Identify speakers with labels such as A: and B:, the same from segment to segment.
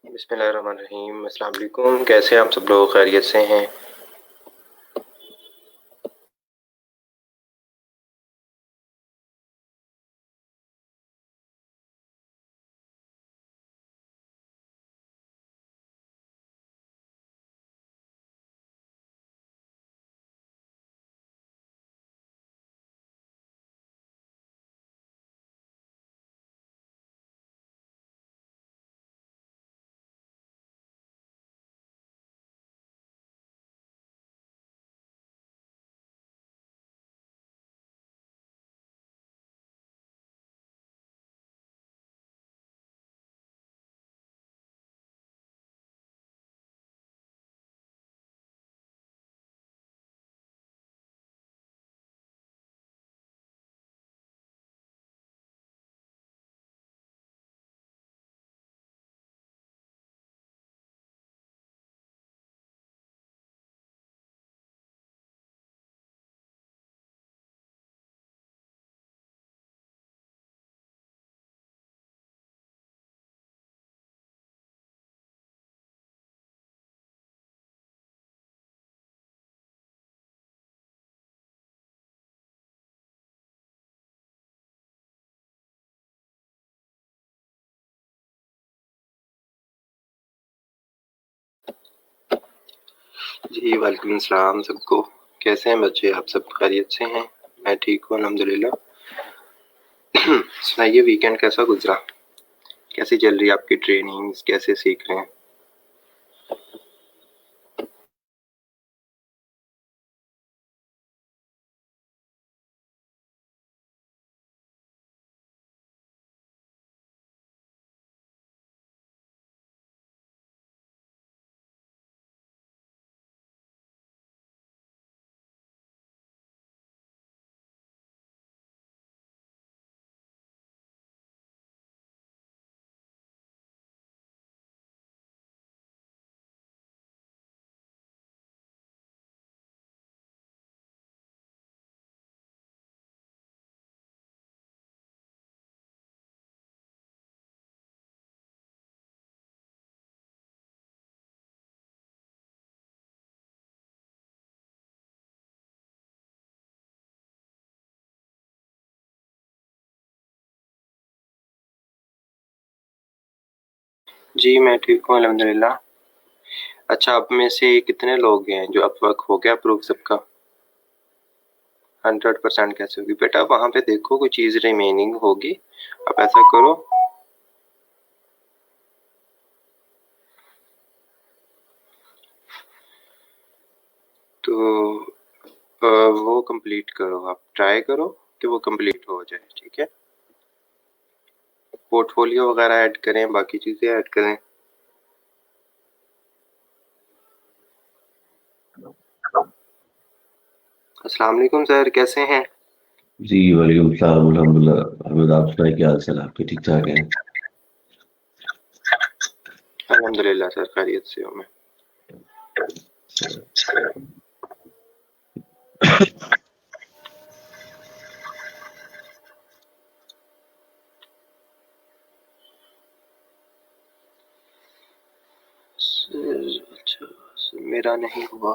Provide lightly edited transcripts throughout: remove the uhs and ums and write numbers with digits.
A: बिस्मिल्लाहिर्रहमानिर्रहीम। अस्सलाम वालेकुम। कैसे हैं आप सब लोग? खैरियत से हैं? जी वालेकुम सलाम सबको। कैसे हैं बच्चे? आप सब खैरियत से हैं? मैं ठीक हूँ अल्हम्दुलिल्लाह। सुनाइए, वीकेंड कैसा गुजरा? कैसी चल रही है आपकी ट्रेनिंग्स? कैसे सीख रहे हैं? जी मैं ठीक हूँ अल्हम्दुलिल्लाह। अच्छा, आप में से कितने लोग हैं जो अब वर्क हो गया अप्रूव सबका? 100% कैसे होगी बेटा? वहाँ पे देखो कोई चीज़ रिमेनिंग होगी। आप ऐसा करो, तो वो कंप्लीट करो। आप ट्राई करो कि वो कंप्लीट हो जाए, ठीक है? पोर्टफोलियो वगैरह ऐड करें, बाकी चीज़ें ऐड करें। अस्सलाम वालेकुम सर, कैसे हैं?
B: जी वालेकुम सलाम। अल्हम्दुलिल्लाह। हमें आप सुनाए, क्या हाल चाल आपके? ठीक ठाक हैं?
A: अल्हम्दुलिल्लाह सर, खैरियत से हूँ मैं। अच्छा, मेरा नहीं हुआ।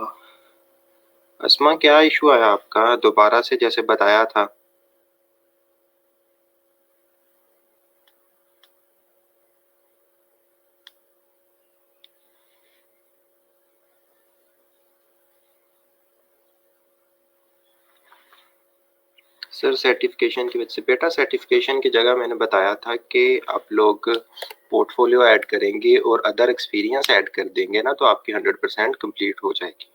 A: अस्मा, क्या इशू आया आपका? दोबारा से जैसे बताया था। सर सर्टिफिकेशन की वजह से बेटा, सर्टिफिकेशन की जगह मैंने बताया था कि आप लोग पोर्टफोलियो ऐड करेंगे और अदर एक्सपीरियंस ऐड कर देंगे ना, तो आपकी 100% कंप्लीट हो जाएगी।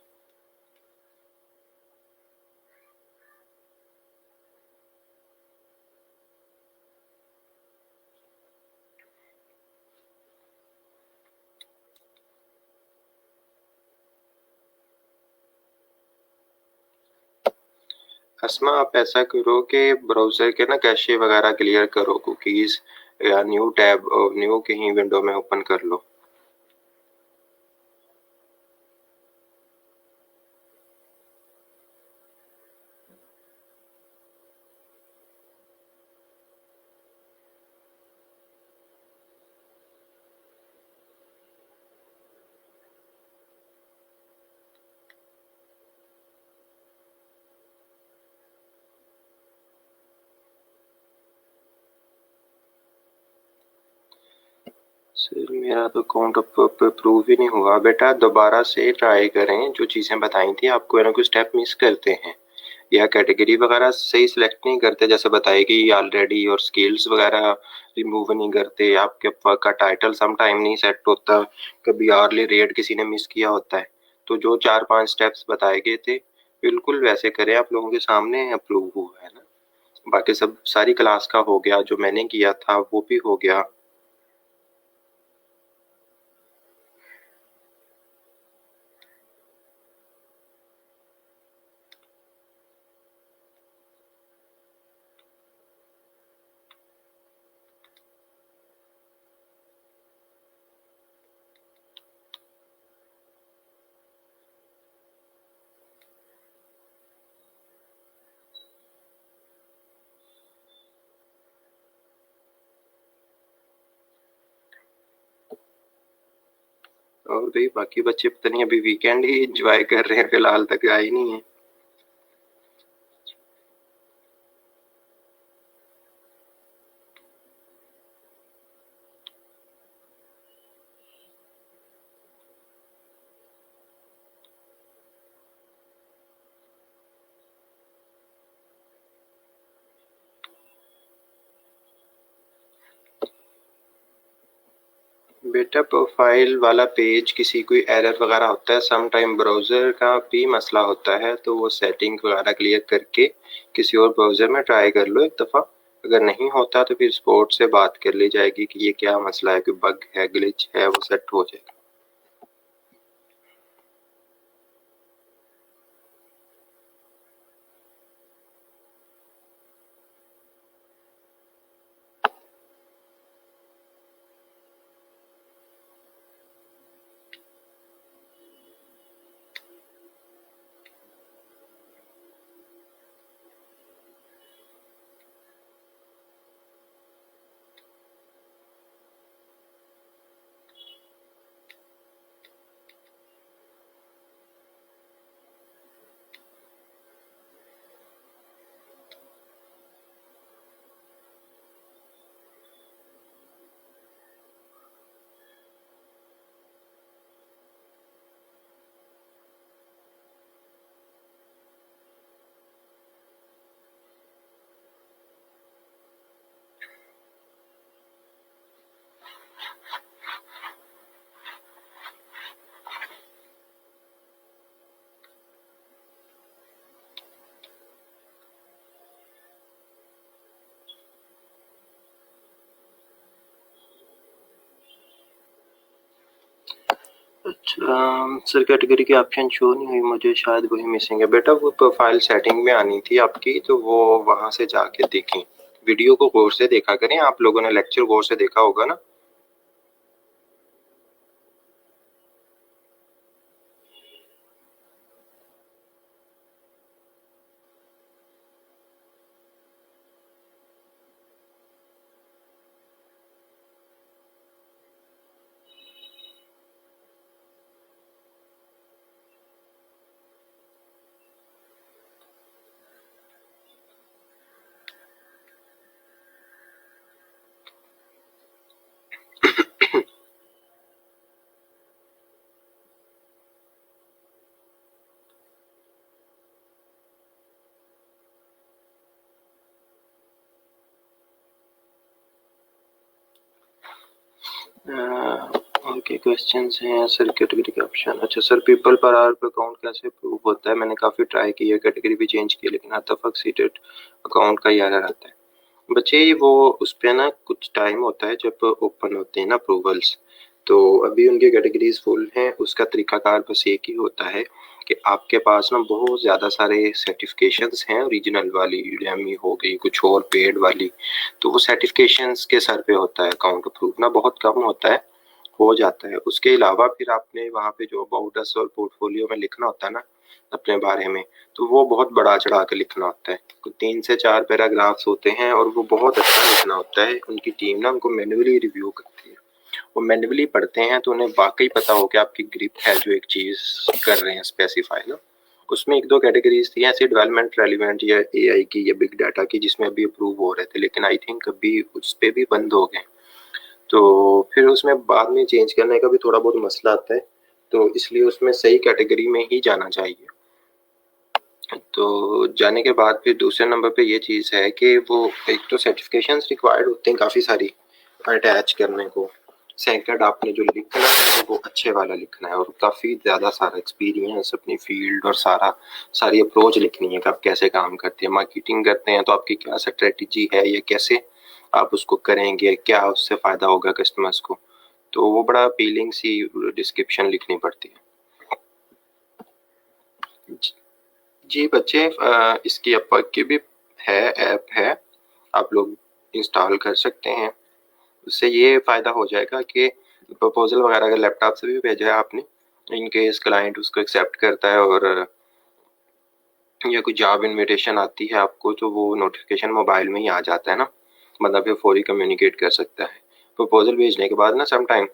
A: अस्मा, आप ऐसा करो कि ब्राउज़र के ना कैशे वगैरह क्लियर करो, कुकीज़ या न्यू टैब न्यू कहीं विंडो में ओपन कर लो। सर मेरा तो अकाउंट अप्रूव ही नहीं हुआ। बेटा दोबारा से ट्राई करें, जो चीज़ें बताई थी आपको ना, कुछ स्टेप मिस करते हैं या कैटेगरी वगैरह सही सिलेक्ट नहीं करते, जैसे बताएगी ऑलरेडी, और स्किल्स वगैरह रिमूव नहीं करते, आपके वर्क का टाइटल सम टाइम नहीं सेट होता, कभी आर्ली रेट किसी ने मिस किया होता है। तो जो 4-5 स्टेप्स बताए गए थे बिल्कुल वैसे करें, आप लोगों के सामने अप्रूव हुआ है ना। बाकी सब सारी क्लास का हो गया, जो मैंने किया था वो भी हो गया। और भाई बाकी बच्चे पता नहीं अभी वीकेंड ही एंजॉय कर रहे हैं, फिलहाल तक आए नहीं है। बेटा प्रोफाइल वाला पेज किसी कोई एरर वगैरह होता है, सम टाइम ब्राउज़र का भी मसला होता है, तो वो सेटिंग वगैरह क्लियर करके किसी और ब्राउज़र में ट्राई कर लो एक दफ़ा। अगर नहीं होता तो फिर सपोर्ट से बात कर ली जाएगी कि ये क्या मसला है, कोई बग है, ग्लिच है, वो सेट हो जाएगा। अच्छा सर, कैटेगरी की ऑप्शन शो नहीं हुई मुझे, शायद वही मिसिंग है। बेटा वो प्रोफाइल सेटिंग में आनी थी आपकी, तो वो वहां से जाके देखें। वीडियो को गौर से देखा करें, आप लोगों ने लेक्चर गौर से देखा होगा ना। ओके, क्वेश्चंस हैं सर। कैटेगरी का ऑप्शन, अच्छा सर, पीपल पर आवर पे अकाउंट कैसे प्रूव होता है? मैंने काफ़ी ट्राई की है, कैटेगरी भी चेंज की, लेकिन हर दफ़ा सीटेड अकाउंट का ही एरर आता है। बच्चे वो उस पे ना कुछ टाइम होता है जब ओपन होते हैं ना अप्रूवल्स, तो अभी उनकी कैटेगरीज फुल हैं। उसका तरीकाकार बस एक ही होता है कि आपके पास ना बहुत ज़्यादा सारे सर्टिफिकेशंस हैं, ओरिजिनल वाली, यूडेमी हो गई, कुछ और पेड वाली, तो वो सर्टिफिकेशंस के सर पे होता है अकाउंट अप्रूव ना, बहुत कम होता है, हो जाता है। उसके अलावा फिर आपने वहाँ पे जो अबाउट अस और पोर्टफोलियो में लिखना होता है ना अपने बारे में, तो वो बहुत बढ़ा चढ़ा के लिखना होता है। 3 से 4 पैराग्राफ्स होते हैं और वो बहुत अच्छा लिखना होता है। उनकी टीम ना उनको मैन्युअली रिव्यू करती है, वो मैन्युअली पढ़ते हैं, तो उन्हें वाकई पता हो कि आपकी ग्रिप है जो एक चीज़ कर रहे हैं स्पेसिफाई ना। उसमें 1-2 कैटेगरीज थी ऐसे, डेवलपमेंट रेलिवेंट या एआई की या बिग डाटा की, जिसमें अभी अप्रूव हो रहे थे, लेकिन आई थिंक अभी उस पे भी बंद हो गए। तो फिर उसमें बाद में चेंज करने का भी थोड़ा बहुत मसला आता है, तो इसलिए उसमें सही कैटेगरी में ही जाना चाहिए। तो जाने के बाद फिर दूसरे नंबर पे ये चीज़ है कि वो एक तो सर्टिफिकेशंस रिक्वायर्ड होते हैं काफ़ी सारी अटैच करने को। सेकंड, आपने जो लिखना है वो अच्छे वाला लिखना है और काफ़ी ज़्यादा सारा एक्सपीरियंस अपनी फील्ड और सारी अप्रोच लिखनी है कि आप कैसे काम करते हैं। मार्केटिंग करते हैं तो आपकी क्या स्ट्रेटजी है या कैसे आप उसको करेंगे, क्या उससे फ़ायदा होगा कस्टमर्स को। तो वो बड़ा अपीलिंग सी डिस्क्रिप्शन लिखनी पड़ती है। जी बच्चे, इसकी अपवर्क की भी है, ऐप है, आप लोग इंस्टॉल कर सकते हैं। उससे ये फ़ायदा हो जाएगा कि प्रपोजल वगैरह अगर लैपटॉप से भी भेजा है आपने, इन केस क्लाइंट उसको एक्सेप्ट करता है और या कोई जॉब इनविटेशन आती है आपको, तो वो नोटिफिकेशन मोबाइल में ही आ जाता है ना, मतलब फिर फौरी कम्युनिकेट कर सकता है। प्रपोजल भेजने के बाद ना सम टाइम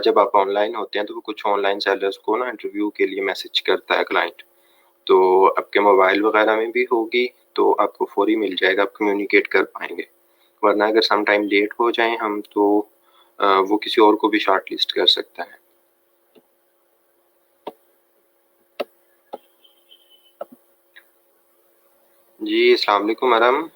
A: जब आप ऑनलाइन होते हैं तो वो कुछ ऑनलाइन सेलर्स को ना इंटरव्यू के लिए मैसेज करता है क्लाइंट, तो आपके मोबाइल वगैरह में भी होगी तो आपको फौरी मिल जाएगा, आप कम्युनिकेट कर पाएंगे। वरना अगर सम टाइम लेट हो जाएं हम तो वो किसी और को भी शॉर्ट लिस्ट कर सकता है। जी अस्सलाम वालेकुम मैडम।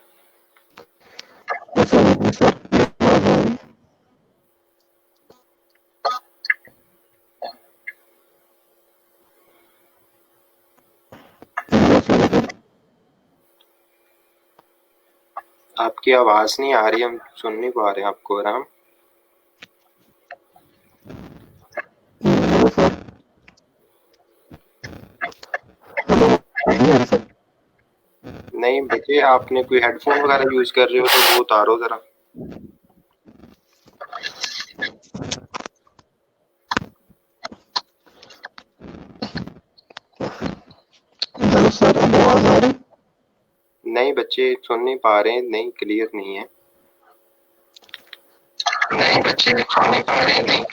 A: आपकी आवाज़ नहीं आ रही, हम सुन नहीं पा रहे हैं आपको आराम। नहीं बच्चे, आपने कोई हेडफोन वगैरह यूज़ कर रहे हो तो वो उतारो ज़रा। नहीं बच्चे, सुन नहीं पा रहे हैं, नहीं क्लियर नहीं है। नहीं बच्चे, सुन नहीं पा रहे हैं, नहीं।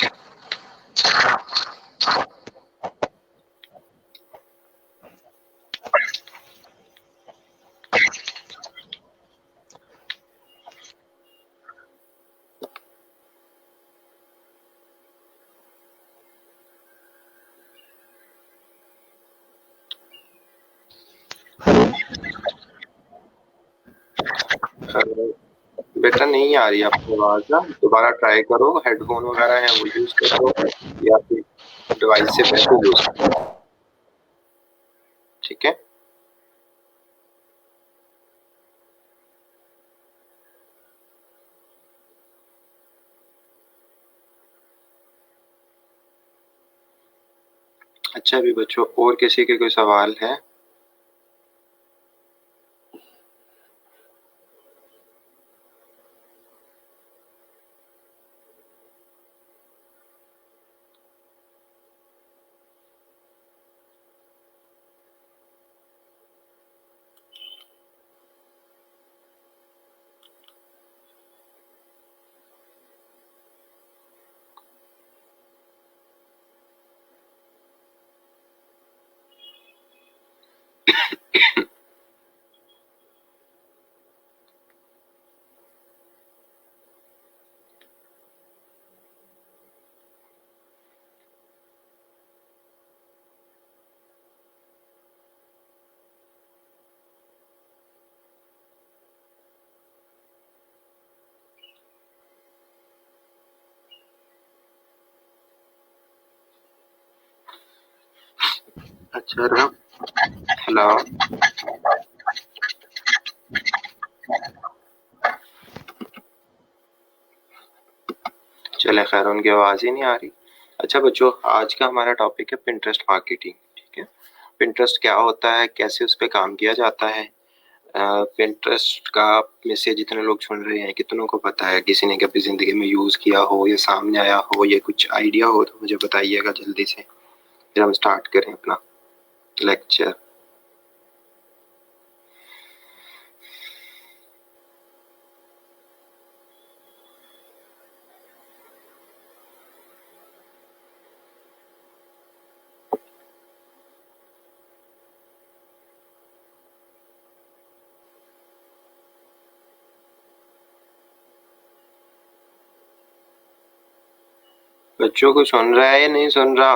A: बेटा नहीं आ रही आपकी आवाज़ ना, दोबारा ट्राई करो, हेडफोन वगैरह है वो यूज़ करो या फिर डिवाइस से वैसे यूज़ करो, ठीक है। अच्छा अभी बच्चों, और किसी के कोई सवाल है? अच्छा राम, हेलो। चले खैर, उनकी आवाज़ ही नहीं आ रही। अच्छा बच्चों, आज का हमारा टॉपिक है पिंटरेस्ट मार्केटिंग, ठीक है। पिंटरेस्ट क्या होता है, कैसे उस पर काम किया जाता है। पिंटरेस्ट का आप में से जितने लोग सुन रहे हैं कितनों को पता है, किसी ने कभी ज़िंदगी में यूज़ किया हो या सामने आया हो या कुछ आइडिया हो तो मुझे बताइएगा जल्दी से, फिर हम स्टार्ट करें अपना लेक्चर। बच्चों को सुन रहा है या नहीं सुन रहा?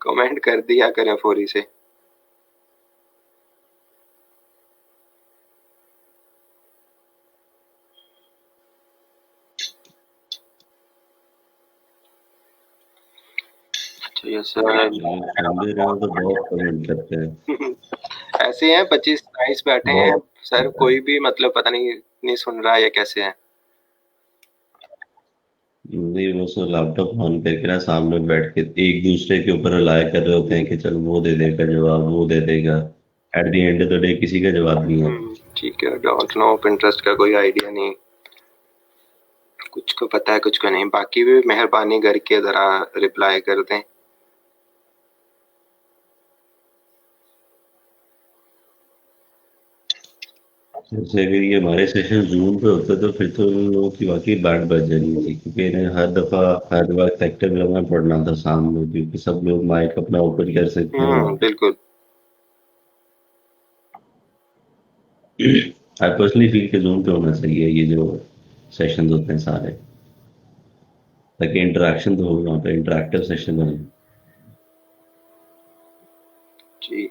A: कमेंट कर दिया करें फौरी से।
B: सुन भी रहे हो तो बहुत कमेंट करते हैं।
A: ऐसे हैं 25 22 बैठे हैं सर, कोई भी मतलब पता नहीं सुन रहा या कैसे है।
B: नहीं, वो सो लैपटॉप ऑन करके ना सामने बैठ के एक दूसरे के ऊपर रिलाय कर रहे होते हैं कि चल वो दे देगा जवाब, वो दे देगा। At the end of the day किसी का जवाब नहीं है।
A: ठीक है, डोंट नो, पिंटरेस्ट का कोई आइडिया नहीं, कुछ को पता है कुछ को नहीं। बाकी भी मेहरबानी करके जरा रिप्लाई कर दें।
B: जैसे अगर ये हमारे सेशन जूम पे होते तो फिर तो उन लोगों की वाकई बैंड बज जानी थी, क्योंकि इन्हें हर दफा हर वक्त एक्टिव लगना पड़ना था सामने, क्योंकि सब लोग माइक अपना ओपन कर सकते हैं।
A: बिल्कुल।
B: आई पर्सनली फील कि जूम पे होना चाहिए ये जो सेशंस होते हैं सारे, ताकि इंटरेक्शन तो हो, वहाँ पे इंटरेक्टिव सेशन बने।
A: जी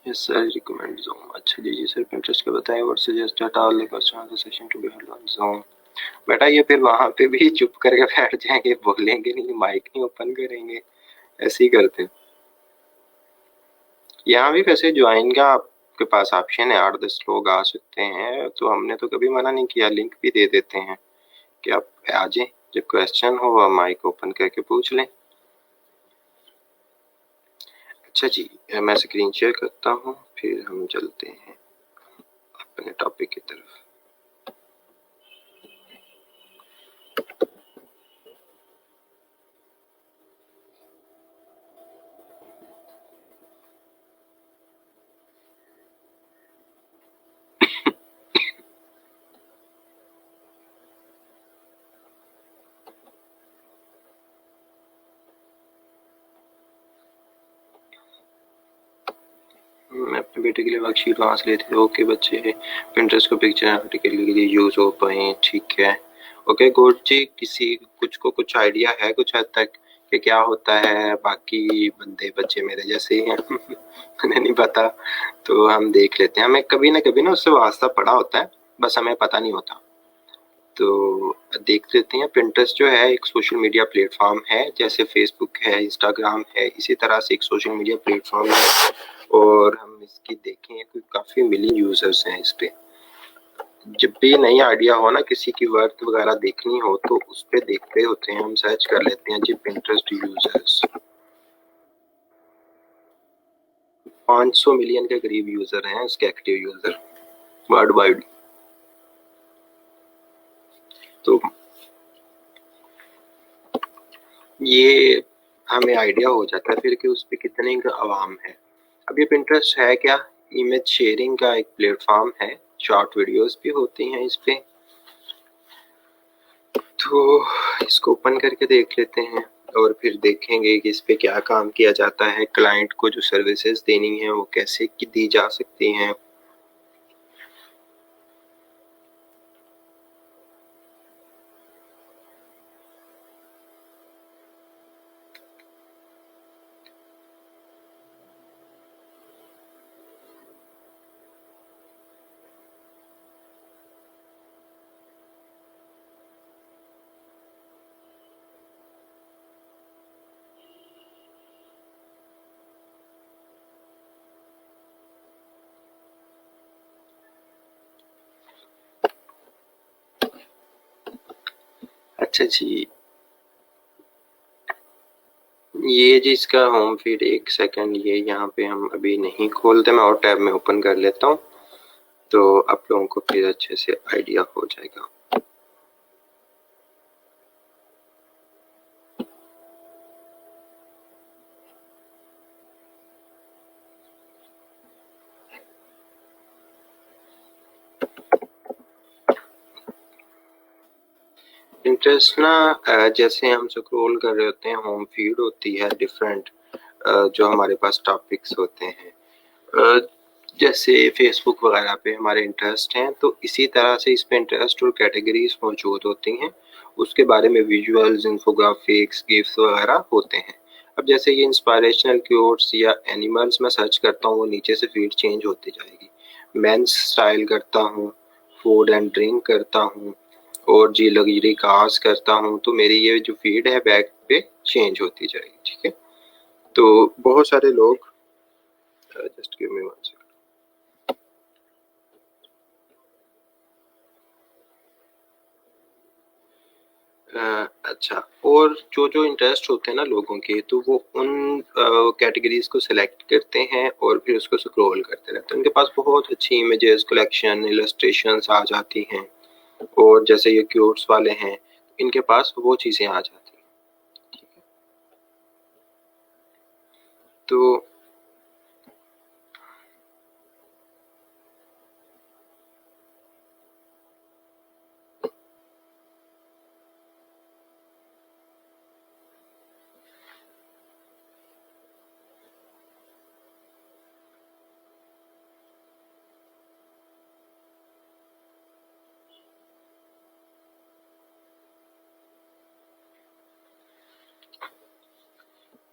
A: यस सर, रिकमेंड ज़ूम। अच्छा जी सर, पिंटरेस्ट का बताएं what suggest that all the question on the session to be held on Zoom. बेटा ये फिर वहां पे भी चुप करके बैठ जाएंगे, बोलेंगे नहीं, माइक नहीं ओपन करेंगे, ऐसे ही करते हैं। यहाँ भी वैसे ज्वाइन का आपके पास ऑप्शन है, 8-10 लोग आ सकते हैं, तो हमने तो कभी मना नहीं किया, लिंक भी दे देते हैं कि आप आ जाएं, जब क्वेश्चन हो आप माइक ओपन करके पूछ लें। अच्छा जी, मैं स्क्रीन शेयर करता हूँ, फिर हम चलते हैं अपने टॉपिक की तरफ। मैं अपने बेटे के लिए वर्कशीट वहाँ से लेती हूँ। ओके बच्चे, पिंटरेस्ट को पिक्चर आर्टिकल के लिए यूज हो पाए, ठीक है। ओके गुड जी, किसी कुछ को कुछ आइडिया है कुछ हद तक कि क्या होता है? बाकी बंदे बच्चे मेरे जैसे ही हैं उन्हें नहीं पता, तो हम देख लेते हैं। हमें कभी ना उससे वास्ता पड़ा होता है, बस हमें पता नहीं होता। तो देख लेते हैं। पिंटरेस्ट जो है एक सोशल मीडिया प्लेटफॉर्म है, जैसे फेसबुक है, इंस्टाग्राम है, इसी तरह से एक सोशल मीडिया प्लेटफॉर्म है। और हम इसकी देखें कोई काफ़ी मिलियन यूजर्स हैं इस पे। जब भी नई आइडिया हो ना, किसी की वर्क वगैरह देखनी हो, तो उस पे देख रहे होते हैं, हम सर्च कर लेते हैं जी पिंटरेस्ट यूजर्स। 500 मिलियन के करीब यूजर हैं इसके, एक्टिव यूजर वर्ल्ड वाइड। तो ये हमें आइडिया हो जाता है फिर कि उस पे कितने आवाम है। अब ये पिंटरेस्ट है क्या? इमेज शेयरिंग का एक प्लेटफॉर्म है, शॉर्ट वीडियोस भी होती हैं इस पे। तो इसको ओपन करके देख लेते हैं और फिर देखेंगे कि इस पे क्या काम किया जाता है, क्लाइंट को जो सर्विसेज देनी है वो कैसे की दी जा सकती हैं। अच्छा जी, ये जी इसका होम फीड, एक सेकंड, ये यहाँ पे हम अभी नहीं खोलते, मैं और टैब में ओपन कर लेता हूँ, तो आप लोगों को फिर अच्छे से आइडिया हो जाएगा। इंटरेस्ट ना जैसे हम स्क्रॉल कर रहे होते हैं, होम फीड होती है डिफरेंट, जो हमारे पास टॉपिक्स होते हैं, जैसे फेसबुक वगैरह पे हमारे इंटरेस्ट हैं, तो इसी तरह से इस पे इंटरेस्ट और कैटेगरीज मौजूद होती हैं। उसके बारे में विजुअल्स, इन्फोग्राफिक्स, गिफ्स वगैरह होते हैं। अब जैसे ये इंस्पिरेशनल क्योट्स या एनिमल्स मैं सर्च करता हूँ, वो नीचे से फीड चेंज होती जाएगी। मेंस स्टाइल करता हूँ, फूड एंड ड्रिंक करता हूँ, और जी लग्जरी कार्स करता हूँ, तो मेरी ये जो फीड है बैक पे चेंज होती जाएगी। ठीक है, तो बहुत सारे लोग, just give me one second. अच्छा, और जो जो इंटरेस्ट होते हैं ना लोगों के, तो वो उन कैटेगरीज को सिलेक्ट करते हैं और फिर उसको स्क्रॉल करते रहते हैं। उनके पास बहुत अच्छी इमेजेस, कलेक्शन, इलस्ट्रेशंस आ जाती हैं, और जैसे ये क्यूट्स वाले हैं, इनके पास वो चीज़ें आ जाती हैं। ठीक है, तो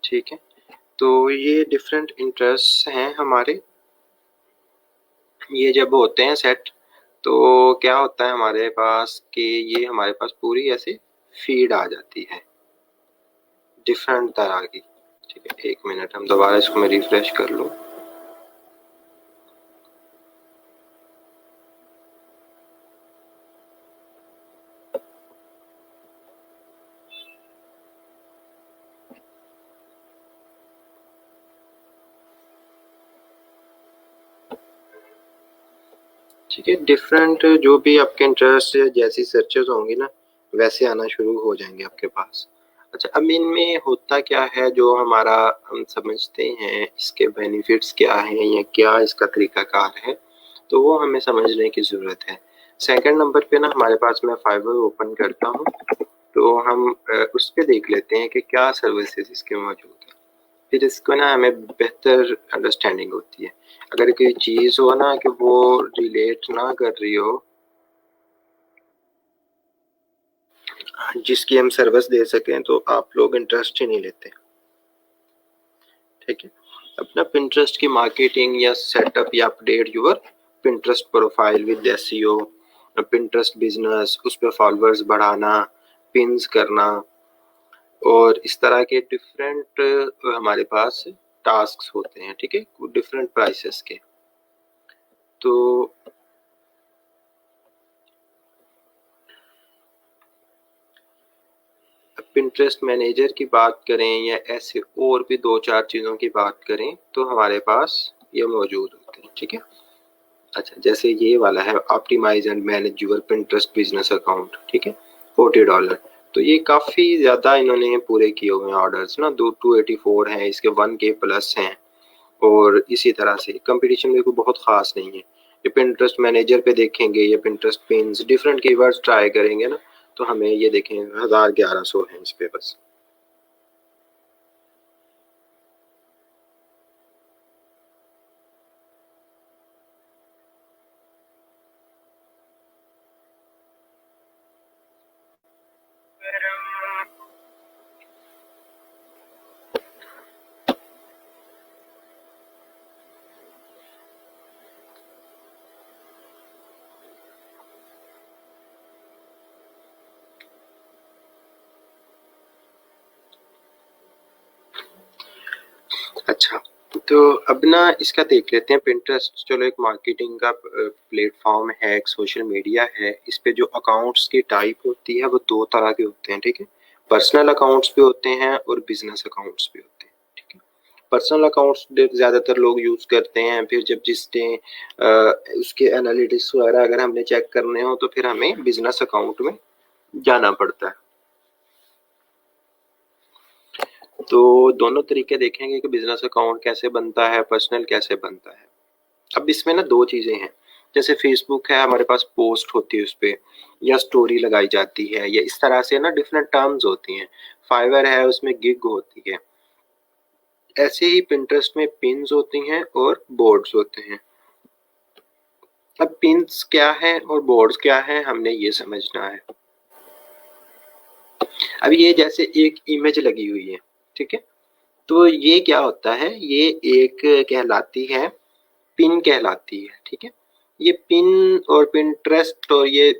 A: ठीक है, तो ये डिफरेंट इंटरेस्ट हैं हमारे। ये जब होते हैं सेट, तो क्या होता है हमारे पास कि ये हमारे पास पूरी ऐसे फीड आ जाती है डिफरेंट तरह की। ठीक है, एक मिनट, हम दोबारा इसको मैं रिफ्रेश कर लूँ। ठीक है, डिफरेंट जो भी आपके इंटरेस्ट जैसी सर्चेस होंगी ना, वैसे आना शुरू हो जाएंगे आपके पास। अच्छा, अब इनमें होता क्या है, जो हमारा हम समझते हैं इसके बेनिफिट्स क्या हैं या क्या इसका तरीकाकार है, तो वो हमें समझने की ज़रूरत है। सेकंड नंबर पे ना हमारे पास मैं फाइवर ओपन करता हूँ, तो हम उस पे देख लेते हैं कि क्या सर्विसेज इसके मौजूद हैं। फिर इसको ना हमें बेहतर अंडरस्टैंडिंग होती है। अगर कोई चीज़ हो ना कि वो रिलेट ना कर रही हो, जिसकी हम सर्विस दे सकें, तो आप लोग इंटरेस्ट ही नहीं लेते। ठीक है, अपना पिंटरेस्ट की मार्केटिंग या सेटअप या update your Pinterest profile with SEO, Pinterest business, उस पर फॉलोअर्स बढ़ाना, पिन्स करना, और इस तरह के डिफरेंट हमारे पास टास्क होते हैं। ठीक है, डिफरेंट प्राइसेस के। तो पिंटरेस्ट मैनेजर की बात करें या ऐसे और भी दो चार चीज़ों की बात करें, तो हमारे पास ये मौजूद होते हैं। ठीक है, अच्छा, जैसे ये वाला है, optimize and manage your Pinterest business account. ठीक है, $40। तो ये काफ़ी ज़्यादा इन्होंने पूरे किए हुए हैं ऑर्डर्स ना, 284 हैं, इसके 1K प्लस हैं, और इसी तरह से कंपटीशन में कोई बहुत ख़ास नहीं है। ये पिंटरेस्ट मैनेजर पे देखेंगे, ये Pinterest pins, different keywords try करेंगे ना, तो हमें ये देखें 1100 हैं इस पे बस। अच्छा, तो अब ना इसका देख लेते हैं पिंटरेस्ट। चलो, एक मार्केटिंग का प्लेटफॉर्म है, एक सोशल मीडिया है। इस पे जो अकाउंट्स की टाइप होती है वो दो तरह के होते हैं। ठीक है, पर्सनल अकाउंट्स भी होते हैं और बिजनेस अकाउंट्स भी होते हैं। ठीक है, पर्सनल अकाउंट्स ज़्यादातर लोग यूज़ करते हैं। फिर जब जिसने उसके एनालिटिक्स वगैरह अगर हमने चेक करने हो, तो फिर हमें बिजनेस अकाउंट में जाना पड़ता है। तो दोनों तरीके देखेंगे कि बिजनेस अकाउंट कैसे बनता है, पर्सनल कैसे बनता है। अब इसमें ना दो चीज़ें हैं। जैसे फेसबुक है, हमारे पास पोस्ट होती है उस पे, या स्टोरी लगाई जाती है, या इस तरह से ना डिफरेंट टर्म्स होती हैं। फाइवर है, उसमें गिग होती है। ऐसे ही पिंटरेस्ट में पिन्स होती हैं और बोर्ड्स होते हैं। अब पिन्स क्या है और बोर्ड्स क्या है, हमने ये समझना है। अब ये जैसे एक इमेज लगी हुई है, ठीक है, तो ये क्या होता है, ये एक कहलाती है, पिन कहलाती है, ठीक है। ये पिन और पिंटरेस्ट और ये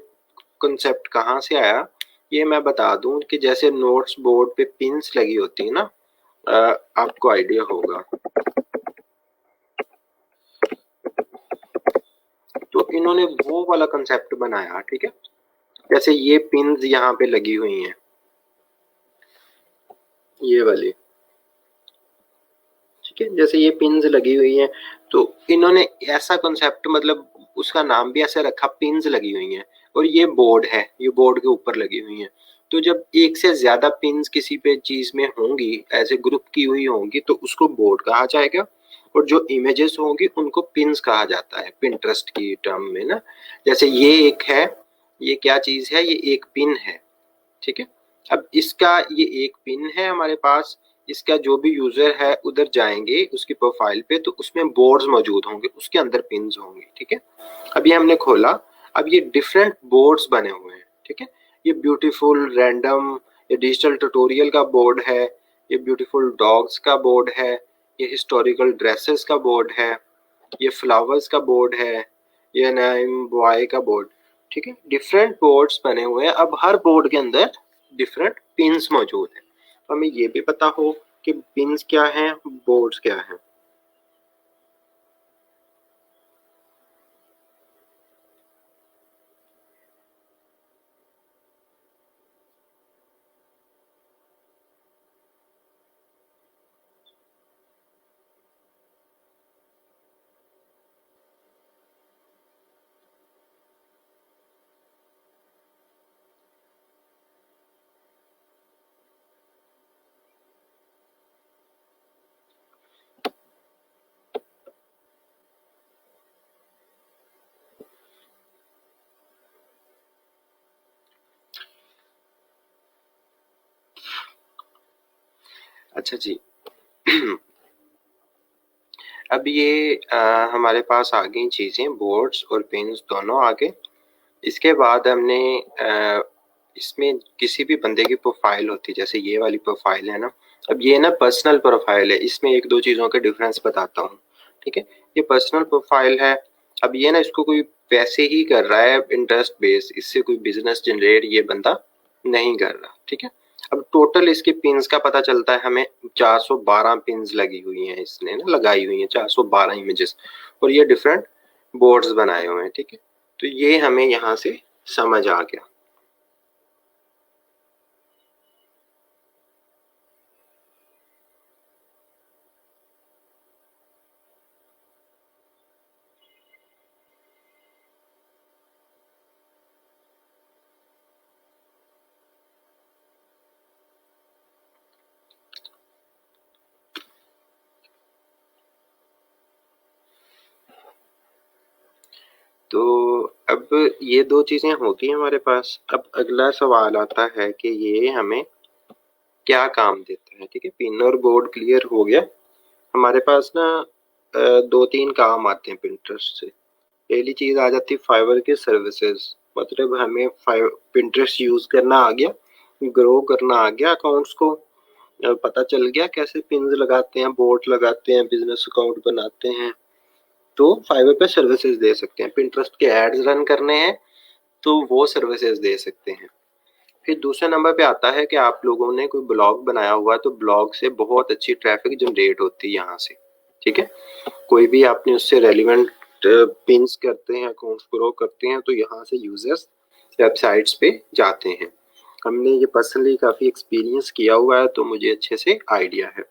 A: कॉन्सेप्ट कहाँ से आया, ये मैं बता दूं कि जैसे नोट्स बोर्ड पे पिन्स लगी होती है ना, आपको आइडिया होगा। तो इन्होंने वो वाला कंसेप्ट बनाया, ठीक है। जैसे ये पिन्स यहाँ पे लगी हुई हैं, ये वाली, ठीक है, जैसे ये पिन्स लगी हुई हैं, तो इन्होंने ऐसा कंसेप्ट, मतलब उसका नाम भी ऐसे रखा, पिन्स लगी हुई हैं। और ये बोर्ड है, ये बोर्ड के ऊपर लगी हुई हैं। तो जब एक से ज्यादा पिन्स किसी पे चीज में होंगी, ऐसे ग्रुप की हुई होंगी, तो उसको बोर्ड कहा जाएगा। और जो इमेजेस होंगी उनको पिन्स कहा जाता है पिंटरेस्ट की टर्म में ना। जैसे ये एक है, ये क्या चीज है, ये एक पिन है, ठीक है। अब इसका ये एक पिन है हमारे पास, इसका जो भी यूजर है उधर जाएंगे उसकी प्रोफाइल पे, तो उसमें बोर्ड्स मौजूद होंगे, उसके अंदर पिन्स होंगे, ठीक है। अब ये हमने खोला, अब ये डिफरेंट बोर्ड्स बने हुए हैं, ठीक है। ये ब्यूटीफुल रैंडम, ये डिजिटल ट्यूटोरियल का बोर्ड है, ये ब्यूटीफुल डॉग्स का बोर्ड है, ये हिस्टोरिकल ड्रेसेस का बोर्ड है, ये फ्लावर्स का बोर्ड है, ये नाइम बॉय का बोर्ड, ठीक है। डिफरेंट बोर्ड्स बने हुए हैं। अब हर बोर्ड के अंदर डिफरेंट पिन्स मौजूद हैं। तो हमें ये भी पता हो कि पिन्स क्या हैं, बोर्ड्स क्या हैं। अच्छा जी। अब ये हमारे पास आ गई चीजें, बोर्ड्स और पिन्स दोनों आ गए। इसके बाद हमने इसमें किसी भी बंदे की प्रोफाइल होती है, जैसे ये वाली प्रोफाइल है ना। अब ये ना पर्सनल प्रोफाइल है, इसमें एक दो चीजों के डिफरेंस बताता हूँ, ठीक है। ये पर्सनल प्रोफाइल है। अब ये ना, इसको कोई पैसे ही कर रहा है इंटरेस्ट बेस, इससे कोई बिजनेस जनरेट ये बंदा नहीं कर रहा, ठीक है। अब टोटल इसके पिन्स का पता चलता है हमें, 412 पिन्स लगी हुई हैं, इसने ना लगाई हुई हैं 412 इमेजेस, और ये डिफरेंट बोर्ड्स बनाए हुए हैं, ठीक है। तो ये हमें यहाँ से समझ आ गया। तो अब ये दो चीजें होगी हमारे पास। अब अगला सवाल आता है कि ये हमें क्या काम देता है, ठीक है। पिन और बोर्ड क्लियर हो गया। हमारे पास ना दो तीन काम आते हैं पिंटरेस्ट से। पहली चीज आ जाती है फाइवर के सर्विसेज, मतलब हमें पिंटरेस्ट यूज करना आ गया, ग्रो करना आ गया, अकाउंट्स को पता चल गया कैसे पिन्स लगाते हैं, बोर्ड लगाते हैं, बिजनेस अकाउंट बनाते हैं। तो फाइवर पे सर्विसेज दे सकते हैं। पिंटरेस्ट के एड्स रन करने हैं तो वो सर्विसेज दे सकते हैं। फिर दूसरे नंबर पे आता है कि आप लोगों ने कोई ब्लॉग बनाया हुआ है, तो ब्लॉग से बहुत अच्छी ट्रैफिक जनरेट होती है यहाँ से, ठीक है। कोई भी आपने उससे रेलिवेंट पिन्स करते हैं, अकाउंट्स ग्रो करते हैं, तो यहाँ से यूजर्स वेबसाइट्स पे जाते हैं। हमने ये पर्सनली काफ़ी एक्सपीरियंस किया हुआ है, तो मुझे अच्छे से आइडिया है।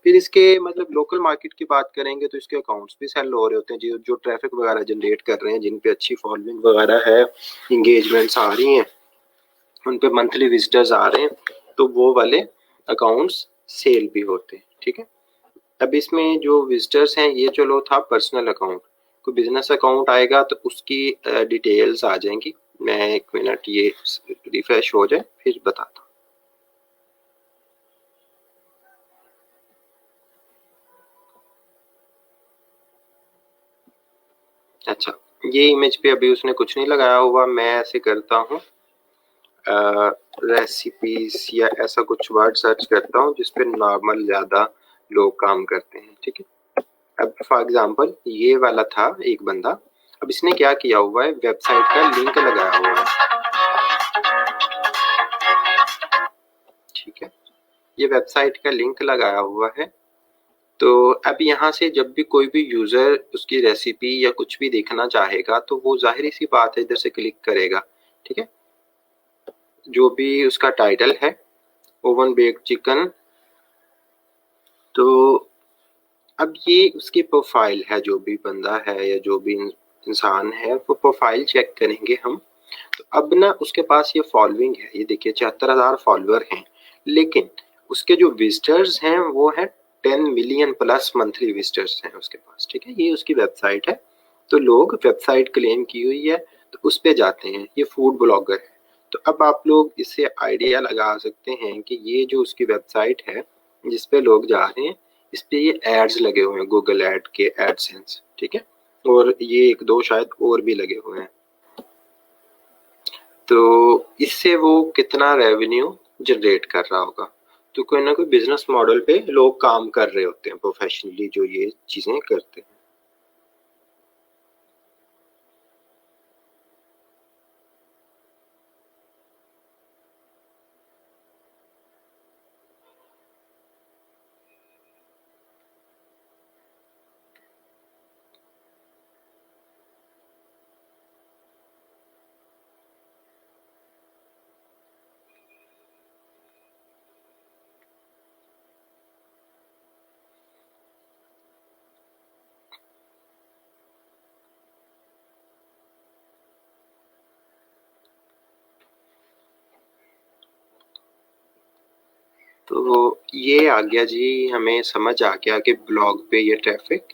A: फिर इसके मतलब लोकल मार्केट की बात करेंगे तो इसके अकाउंट्स भी सेल हो रहे होते हैं, जो जो ट्रैफिक वगैरह जनरेट कर रहे हैं, जिन पे अच्छी फॉलोइंग वगैरह है, इंगेजमेंट्स आ रही हैं, उन पे मंथली विजिटर्स आ रहे हैं, तो वो वाले अकाउंट्स सेल भी होते हैं, ठीक है। अब इसमें जो विजिटर्स हैं, ये चलो था पर्सनल अकाउंट। कोई बिजनेस अकाउंट आएगा तो उसकी डिटेल्स आ जाएंगी। मैं 1 मिनट ये रिफ्रेश हो जाए फिर बताता हूँ। अच्छा, ये इमेज पे अभी उसने कुछ नहीं लगाया हुआ। मैं ऐसे करता हूँ रेसिपीज या ऐसा कुछ वर्ड सर्च करता हूँ जिसपे नॉर्मल ज्यादा लोग काम करते हैं, ठीक है। अब फॉर एग्जांपल ये वाला था एक बंदा, अब इसने क्या किया हुआ है, वेबसाइट का लिंक लगाया हुआ है, ठीक है। ये वेबसाइट का लिंक लगाया हुआ है। तो अब यहाँ से जब भी कोई भी यूजर उसकी रेसिपी या कुछ भी देखना चाहेगा तो वो जाहिर सी बात है इधर से क्लिक करेगा, ठीक है। जो भी उसका टाइटल है ओवन बेक्ड चिकन, तो अब ये उसकी प्रोफाइल है, जो भी बंदा है या जो भी इंसान है वो प्रोफाइल चेक करेंगे हम। तो अब ना उसके पास ये फॉलोइंग है, ये देखिए 74,000 फॉलोअर हैं, लेकिन उसके जो विजिटर्स हैं वो है 10 मिलियन प्लस मंथली विजिटर्स हैं उसके पास, ठीक है। ये उसकी वेबसाइट है, तो लोग वेबसाइट क्लेम की हुई है तो उस पे जाते हैं। ये फूड ब्लॉगर है। तो अब आप लोग इससे आइडिया लगा सकते हैं कि ये जो उसकी वेबसाइट है जिस पे लोग जा रहे हैं, इस पे ये एड्स लगे हुए हैं, गूगल एड के एडसेंस, ठीक है। और ये 1-2 शायद और भी लगे हुए हैं। तो इससे वो कितना रेवेन्यू जनरेट कर रहा होगा। तो कोई ना कोई बिजनेस मॉडल पे लोग काम कर रहे होते हैं प्रोफेशनली, जो ये चीजें करते हैं। तो ये आ गया जी, हमें समझ आ गया कि ब्लॉग पे ये ट्रैफिक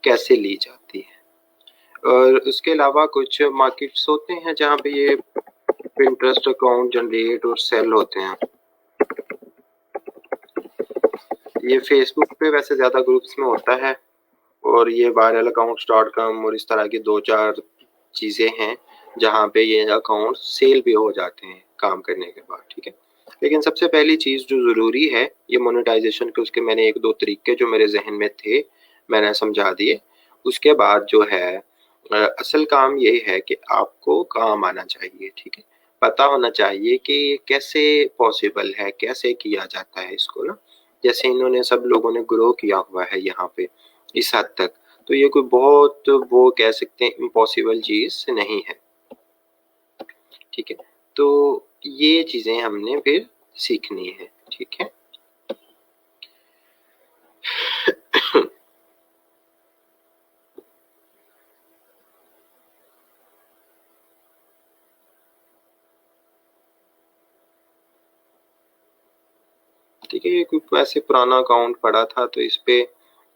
A: कैसे ली जाती है। और उसके अलावा कुछ मार्केट्स होते हैं जहाँ पे ये पिंटरेस्ट अकाउंट जनरेट और सेल होते हैं। ये फेसबुक पे वैसे ज़्यादा ग्रुप्स में होता है, और ये viralaaccounts.com और इस तरह की 2-4 चीज़ें हैं जहाँ पे ये अकाउंट सेल भी हो जाते हैं काम करने के बाद, ठीक है। लेकिन सबसे पहली चीज़ जो ज़रूरी है ये मोनेटाइजेशन के, उसके मैंने 1-2 तरीके जो मेरे जहन में थे मैंने समझा दिए। उसके बाद जो है असल काम ये है कि आपको काम आना चाहिए, ठीक है। पता होना चाहिए कि कैसे पॉसिबल है, कैसे किया जाता है इसको ना। जैसे इन्होंने सब लोगों ने ग्रो किया हुआ है यहाँ पे इस हद तक, तो ये कोई बहुत वो कह सकते हैं इम्पॉसिबल चीज नहीं है, ठीक है। तो ये चीजें हमने फिर सीखनी है, ठीक है। ठीक है, ये कोई ऐसे पुराना अकाउंट पड़ा था तो इस पे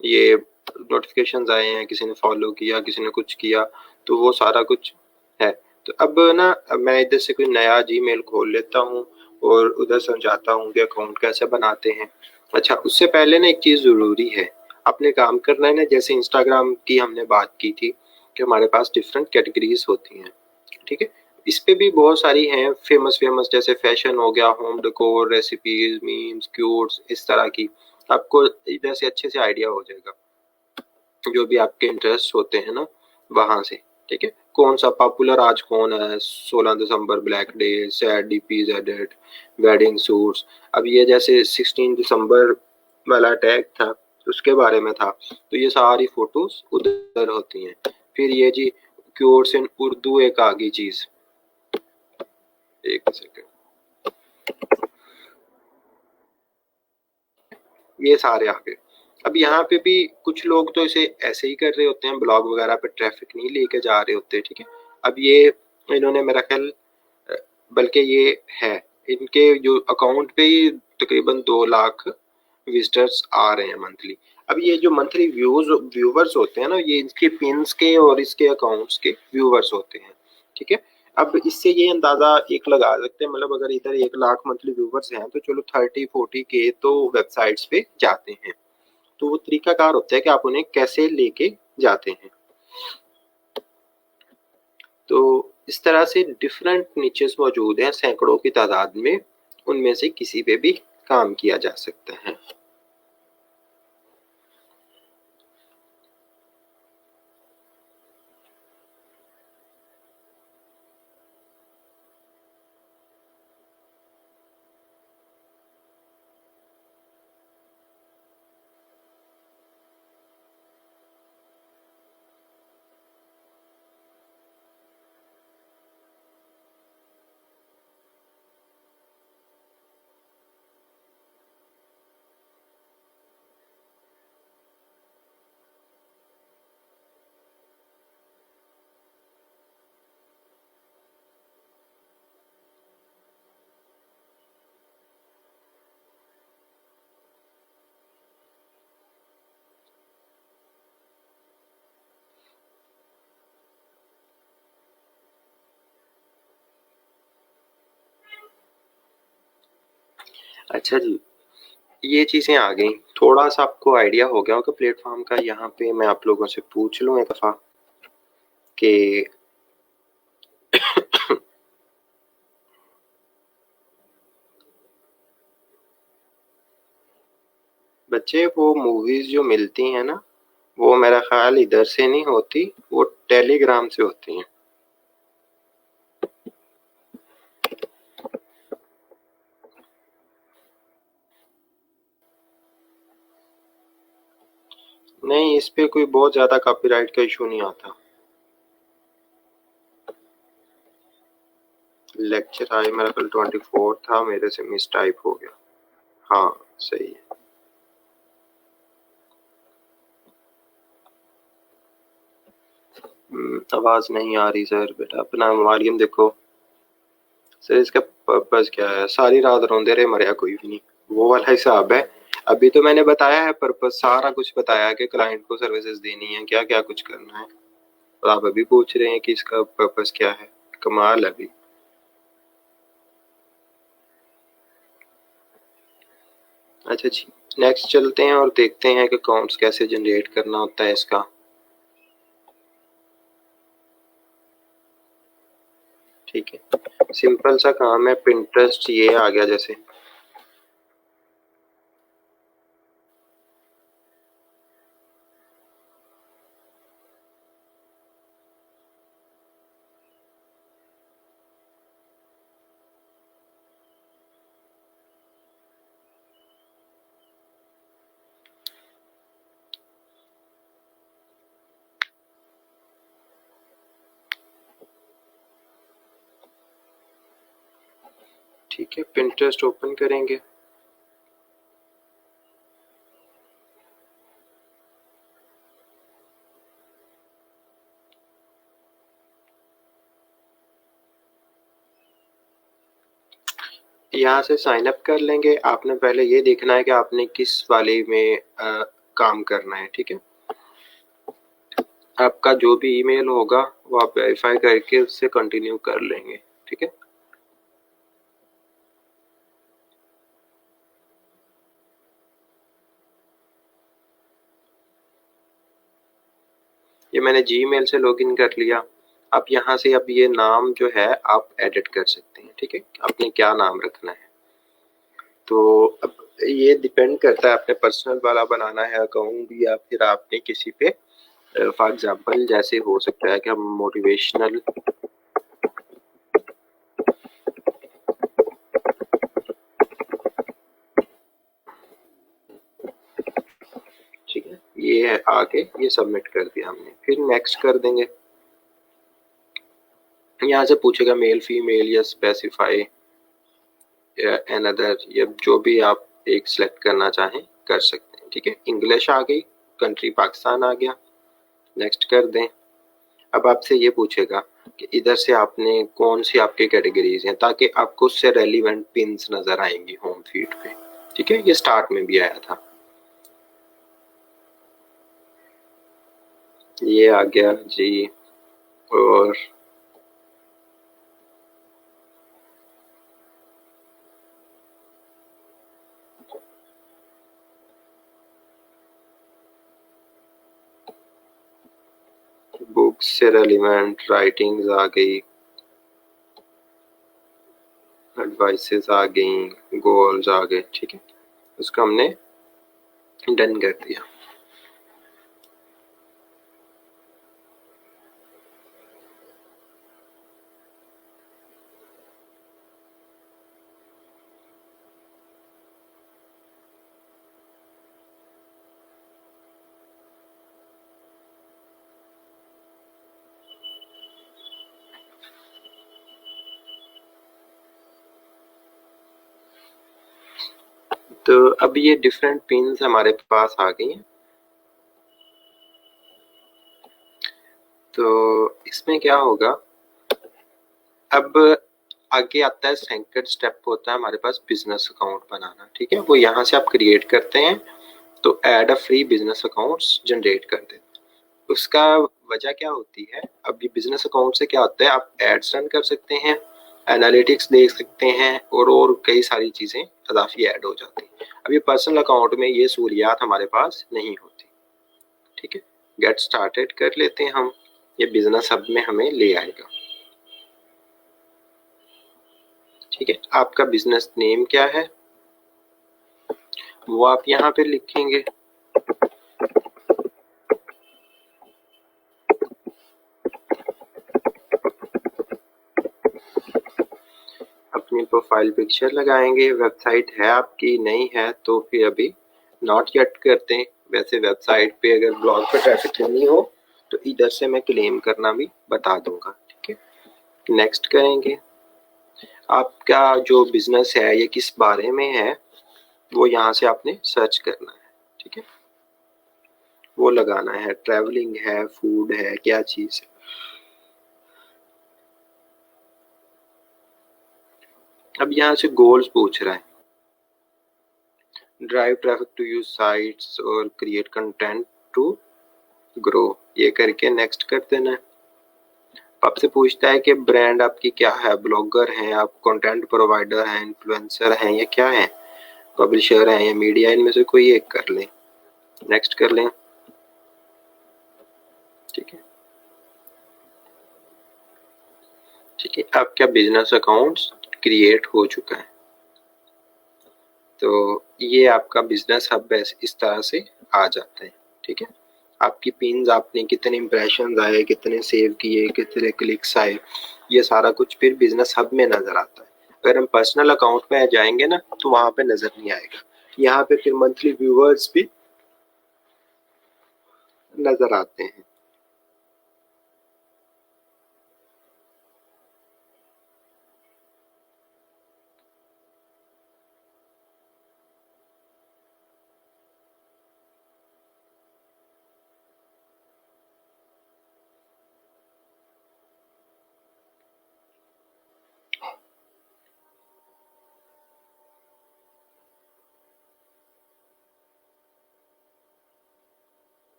A: ये नोटिफिकेशंस आए हैं, किसी ने फॉलो किया, किसी ने कुछ किया, तो वो सारा कुछ है। तो अब ना मैं इधर से कोई नया जीमेल खोल लेता हूँ और उधर समझाता हूँ कि अकाउंट कैसे बनाते हैं। अच्छा, उससे पहले ना एक चीज़ ज़रूरी है, आपने काम करना है ना, जैसे इंस्टाग्राम की हमने बात की थी कि हमारे पास डिफरेंट कैटेगरीज होती हैं, ठीक है। इस पे भी बहुत सारी हैं फेमस फेमस, जैसे फैशन हो गया, होम डेकोर, रेसिपीज, मीम्स, क्यूट्स, इस तरह की। आपको इधर से अच्छे से आइडिया हो जाएगा जो भी आपके इंटरेस्ट होते हैं ना वहां से, ठीक है। कौन सा पॉपुलर आज कौन है, 16 दिसंबर black day, sad DPs edit, wedding suits. अब ये जैसे 16 दिसंबर वाला टैग था उसके बारे में था, तो ये सारी फोटोज उधर होती हैं। फिर ये जी क्यूट्स इन उर्दू एक आगे चीज, एक सेकंड, ये सारे आ गए। अब यहाँ पे भी कुछ लोग तो इसे ऐसे ही कर रहे होते हैं, ब्लॉग वगैरह पे ट्रैफिक नहीं लेके जा रहे होते, ठीक है। अब ये इन्होंने मेरा ख्याल बल्कि ये है, इनके जो अकाउंट पे ही तकरीबन 2 लाख विजिटर्स आ रहे हैं मंथली। अब ये जो मंथली व्यूवर्स होते हैं ना, ये इसके पिन्स के और इसके अकाउंट्स के व्यूवर्स होते हैं, ठीक है। अब इससे ये अंदाजा एक लगा सकते हैं, मतलब अगर इधर 1 लाख मंथली व्यूवर्स हैं तो चलो 30-40 के तो वेबसाइट्स पे जाते हैं। तो वो तरीकाकार होता है कि आप उन्हें कैसे लेके जाते हैं। तो इस तरह से डिफरेंट निचेस मौजूद हैं सैकड़ों की तादाद में, उनमें से किसी पे भी काम किया जा सकता है। अच्छा जी, ये चीजें आ गई, थोड़ा सा आपको आइडिया हो गया होगा प्लेटफॉर्म का। यहाँ पे मैं आप लोगों से पूछ लूँ एक दफा कि बच्चे वो मूवीज जो मिलती हैं ना, वो मेरा ख्याल इधर से नहीं होती, वो टेलीग्राम से होती हैं। नहीं, इस पे कोई बहुत ज्यादा कॉपीराइट का इशू नहीं आता। लेक्चर आई मेरा कल 24 था, मेरे से मिस टाइप हो गया। हाँ सही है। आवाज नहीं आ रही सर। बेटा अपना मारियम देखो सर, इसका पर्पस क्या है? सारी रात रोंदे रहे, मरिया कोई भी नहीं, वो वाला हिसाब है। अभी तो मैंने बताया है पर्पस, सारा कुछ बताया है कि क्लाइंट को सर्विसेज देनी है, क्या क्या कुछ करना है, और आप अभी पूछ रहे हैं कि इसका पर्पस क्या है। कमाल है अभी। अच्छा जी, नेक्स्ट चलते हैं और देखते हैं कि अकाउंट्स कैसे जनरेट करना होता है इसका। ठीक है, सिंपल सा काम है। पिंटरेस्ट ये आ गया जैसे, ठीक है। पिंटरेस्ट ओपन करेंगे, यहाँ से साइन अप कर लेंगे। आपने पहले ये देखना है कि आपने किस वाले में काम करना है, ठीक है। आपका जो भी ईमेल होगा वो आप वेरीफाई करके उससे कंटिन्यू कर लेंगे, ठीक है। ये मैंने जीमेल से लॉगिन कर लिया। आप यहाँ से अब ये नाम जो है आप एडिट कर सकते हैं, ठीक है। आपने क्या नाम रखना है, तो अब ये डिपेंड करता है, आपने पर्सनल वाला बनाना है अकाउंट या फिर आपने किसी पे, फॉर एग्जांपल जैसे हो सकता है कि हम मोटिवेशनल, ठीक है, ये है आगे, ये सबमिट कर दिया हमने, फिर नेक्स्ट कर देंगे। यहाँ से पूछेगा मेल फीमेल या स्पेसिफाई अनदर, या जो भी आप एक सिलेक्ट करना चाहें कर सकते हैं, ठीक है। इंग्लिश आ गई, कंट्री पाकिस्तान आ गया, नेक्स्ट कर दें। अब आपसे ये पूछेगा कि इधर से आपने कौन सी आपकी कैटेगरीज हैं, ताकि आपको उससे रेलिवेंट पिन्स नजर आएंगी होम फीड पे, ठीक है, ये स्टार्ट में भी आया था, ये आ गया जी। और बुक्स से रेलिवेंट राइटिंग्स आ गई, एडवाइसेस आ गई, गोल्स आ गए। ठीक है, उसको हमने डन कर दिया। तो अब ये डिफरेंट पिन्स हमारे पास आ गई हैं। तो इसमें क्या होगा, अब आगे आता है सेकंड स्टेप, होता है हमारे पास बिजनेस अकाउंट बनाना। ठीक है, वो यहाँ से आप क्रिएट करते हैं, तो add a free business accounts generate कर देते हैं। उसका वजह क्या होती है, अब ये बिजनेस अकाउंट से क्या होता है, आप एड्स रन कर सकते हैं, एनालिटिक्स देख सकते हैं, और कई सारी चीजें इजाफी ऐड हो जाती हैं। अब ये पर्सनल अकाउंट में ये सहूलियात हमारे पास नहीं होती। ठीक है, गेट स्टार्टेड कर लेते हैं हम, ये बिजनेस हब में हमें ले आएगा। ठीक है, आपका बिजनेस नेम क्या है वो आप यहाँ पे लिखेंगे। अपनी प्रोफाइल पिक्चर लगाएंगे, वेबसाइट है आपकी, नहीं है तो फिर अभी नॉट येट करते हैं। वैसे वेबसाइट पे अगर ब्लॉग पे ट्रैफिक नहीं हो तो इधर से मैं क्लेम करना भी बता दूंगा। ठीक है, नेक्स्ट करेंगे। आपका जो बिजनेस है ये किस बारे में है वो यहाँ से आपने सर्च करना है। ठीक है, वो लगाना है, ट्रैवलिंग है, फूड है, क्या चीज है। अब यहाँ से गोल्स पूछ रहा है, drive traffic to use sites और क्रिएट कंटेंट टू ग्रो, ये करके नेक्स्ट कर देना है। आपसे पूछता है कि ब्रांड आपकी क्या है, ब्लॉगर हैं आप, कंटेंट प्रोवाइडर हैं, इन्फ्लुएंसर हैं, ये क्या है, पब्लिशर हैं या मीडिया, इनमें से कोई एक कर लें, नेक्स्ट कर लें। ठीक है, ठीक है, आपका बिजनेस अकाउंट क्रिएट हो चुका है। तो ये आपका बिजनेस हब इस तरह से आ जाता है। ठीक है, आपकी पिन्स, आपने कितने इंप्रेशन आए, कितने सेव किए, कितने क्लिक्स आए, ये सारा कुछ फिर बिजनेस हब में नजर आता है। अगर हम पर्सनल अकाउंट पे जाएंगे ना तो वहां पे नजर नहीं आएगा, यहाँ पे फिर मंथली व्यूअर्स भी नजर आते हैं।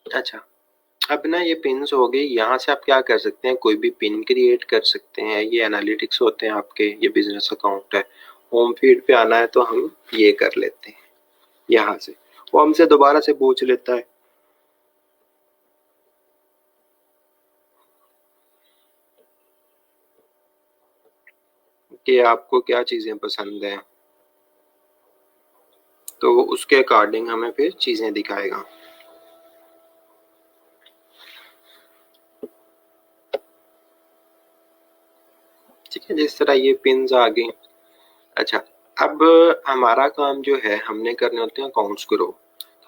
A: अच्छा, अब ना ये पिन्स हो गई, यहाँ से आप क्या कर सकते हैं, कोई भी पिन क्रिएट कर सकते हैं। ये एनालिटिक्स होते हैं आपके, ये बिजनेस अकाउंट है। होम फीड पे आना है तो हम ये कर लेते हैं यहाँ से, वो हमसे दोबारा से पूछ लेता है कि आपको क्या चीजें पसंद है, तो उसके अकॉर्डिंग हमें फिर चीजें दिखाएगा। ठीक है, जिस तरह ये पिन्स आ गई। अच्छा, अब हमारा काम जो है, हमने करने होते हैं अकाउंट्स ग्रो।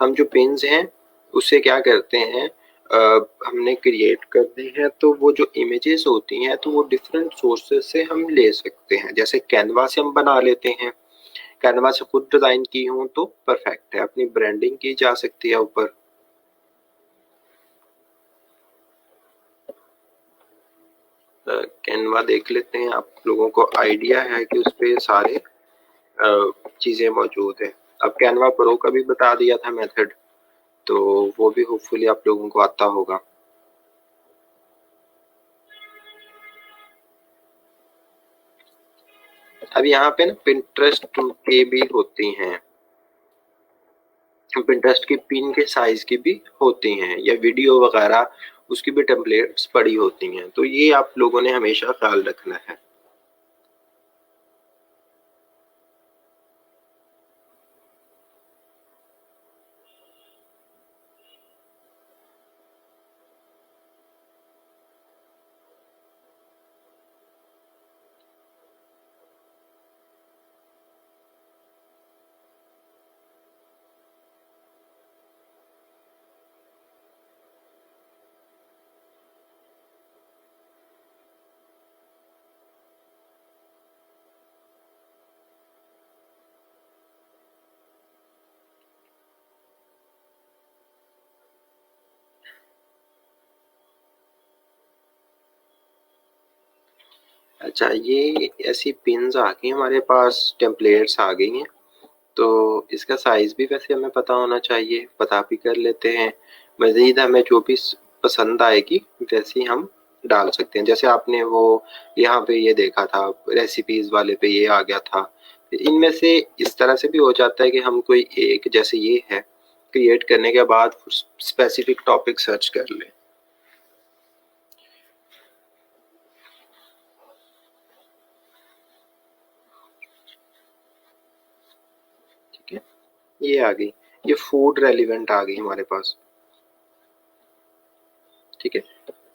A: हम जो पिन्स हैं उससे क्या करते हैं, हमने क्रिएट करते हैं, तो वो जो इमेजेस होती हैं तो वो डिफरेंट सोर्सेज से हम ले सकते हैं। जैसे कैनवा से हम बना लेते हैं, कैनवा से खुद डिजाइन की हूँ तो परफेक्ट है, अपनी ब्रांडिंग की जा सकती है ऊपर। कैनवा देख लेते हैं, आप लोगों को आइडिया है कि उस पे सारे चीज़ें मौजूद हैं। अब कैनवा प्रो का भी बता दिया था मेथड, तो वो भी होपफुली आप लोगों को आता होगा। अब यहाँ पे ना पिंटरेस्ट के भी होती हैं, पिंटरेस्ट की पिन के साइज की भी होती हैं, या वीडियो वगैरह उसकी भी टेम्पलेट्स पड़ी होती हैं, तो ये आप लोगों ने हमेशा ख्याल रखना है। अच्छा, ये ऐसी पिन्स आ गई हमारे पास, टेम्पलेट्स आ गई हैं, तो इसका साइज भी वैसे हमें पता होना चाहिए, पता भी कर लेते हैं। मज़ीद हमें जो भी पसंद आएगी वैसे ही हम डाल सकते हैं। जैसे आपने वो यहाँ पे ये देखा था, रेसिपीज़ वाले पे ये आ गया था। इनमें से इस तरह से भी हो जाता है कि हम कोई एक, जैसे ये है, क्रिएट करने के बाद स्पेसिफिक टॉपिक सर्च कर लें। ठीक है, ये आ गई, ये फूड रेलिवेंट आ गई हमारे पास। ठीक है,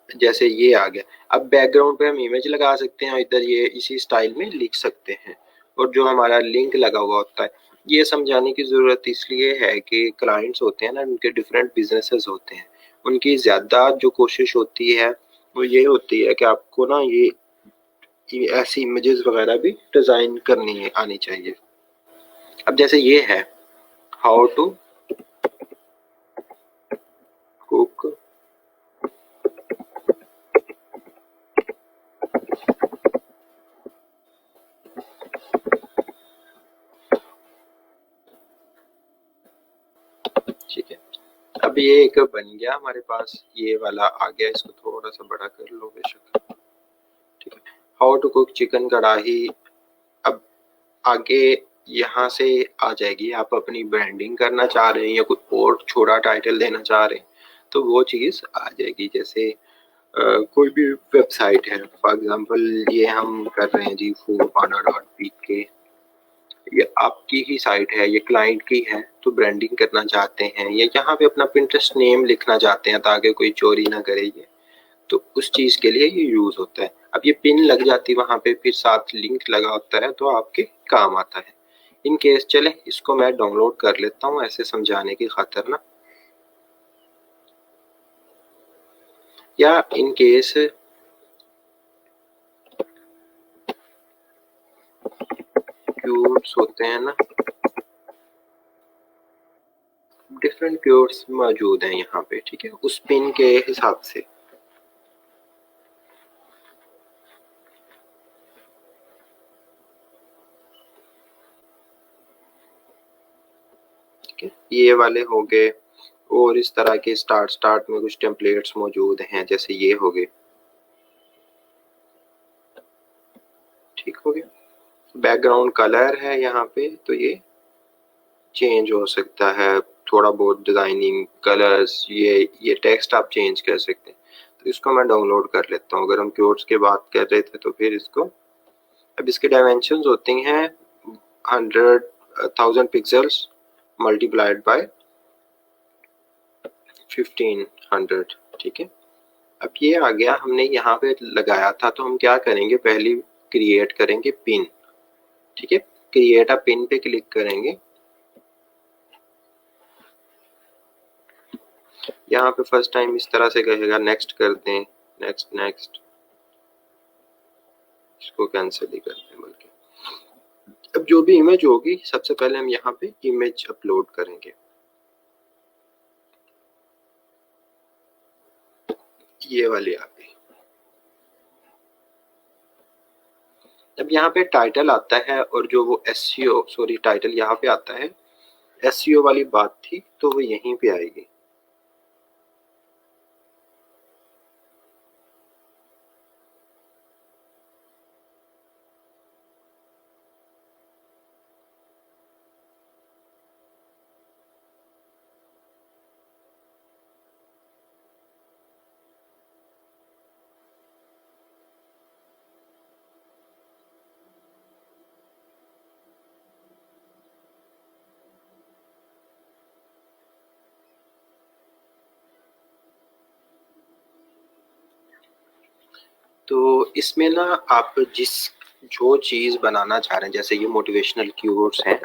A: जैसे ये आ गया। अब बैकग्राउंड पे हम इमेज लगा सकते हैं और इधर ये इसी स्टाइल में लिख सकते हैं, और जो हमारा लिंक लगा हुआ होता है, ये समझाने की ज़रूरत इसलिए है कि क्लाइंट्स होते हैं ना, उनके डिफरेंट बिजनेसेस होते हैं, उनकी ज़्यादा जो कोशिश होती है वो ये होती है कि आपको ना ये ऐसी इमेजेस वगैरह भी डिज़ाइन करनी आनी चाहिए। अब जैसे ये है, हाउ टू कुक ठीक है, अब ये एक बन गया हमारे पास, ये वाला आ गया, इसको थोड़ा सा बड़ा कर लो बेशक। ठीक है, हाउ टू कुक चिकन कढ़ाई। अब आगे यहाँ से आ जाएगी, आप अपनी ब्रांडिंग करना चाह रहे हैं या कुछ और छोटा टाइटल देना चाह रहे हैं तो वो चीज़ आ जाएगी। जैसे कोई भी वेबसाइट है, फॉर एग्जांपल ये हम कर रहे हैं जी foodpanda.pk, ये आपकी ही साइट है, ये क्लाइंट की है, तो ब्रांडिंग करना चाहते हैं या यहाँ पे अपना पिंटरेस्ट नेम लिखना चाहते हैं ताकि कोई चोरी ना करे ये, तो उस चीज़ के लिए ये यूज़ होता है। अब ये पिन लग जाती है वहाँ पे, फिर साथ लिंक लगा होता है, तो आपके काम आता है। इन केस चले इसको मैं डाउनलोड कर लेता हूँ ऐसे समझाने की खातिर ना, या इन केस क्यूट्स होते हैं ना, डिफरेंट क्यूट्स मौजूद हैं यहाँ पे। ठीक है, उस पिन के हिसाब से। ठीक है, ये वाले हो गए, और इस तरह के स्टार्ट में कुछ टेम्पलेट्स मौजूद हैं, जैसे ये हो गए। ठीक हो गया, बैकग्राउंड कलर है यहाँ पे, तो ये चेंज हो सकता है, थोड़ा बहुत डिजाइनिंग कलर्स, ये टेक्स्ट आप चेंज कर सकते हैं। तो इसको मैं डाउनलोड कर लेता हूँ। अगर हम क्यूट्स की बात कर रहे थे तो फिर इसको, अब इसके डायमेंशंस होती हैं 100,000 पिक्सल्स मल्टीप्लाइड बाय 1500। ठीक है, अब ये आ गया, हमने यहाँ पे लगाया था, तो हम क्या करेंगे, पहले क्रिएट करेंगे पिन। ठीक है, क्रिएट अ पिन पे क्लिक करेंगे। यहाँ पे फर्स्ट टाइम इस तरह से कहेगा, नेक्स्ट कर दें, नेक्स्ट नेक्स्ट, इसको कैंसिल ही कर दें बल्कि। अब जो भी इमेज होगी, सबसे पहले हम यहाँ पे इमेज अपलोड करेंगे। ये वाली आ गई। अब यहाँ पे टाइटल आता है और जो वो एसईओ सॉरी टाइटल यहाँ पे आता है, एसईओ वाली बात थी तो वो यहीं पे आएगी। तो इसमें ना आप जो चीज बनाना चाह रहे हैं, जैसे ये मोटिवेशनल कीवर्ड्स हैं,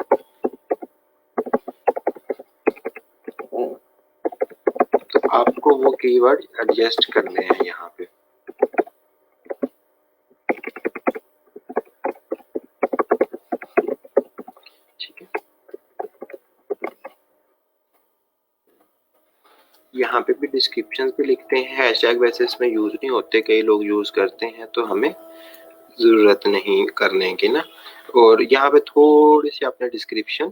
A: तो आपको वो कीवर्ड एडजस्ट करने हैं यहाँ पे। ठीक है, यहाँ पे भी डिस्क्रिप्शन भी लिखते हैं। हैशटैग वैसे इसमें यूज नहीं होते, कई लोग यूज करते हैं तो हमें जरूरत नहीं करने की ना। और यहाँ पे थोड़ी सी आपने डिस्क्रिप्शन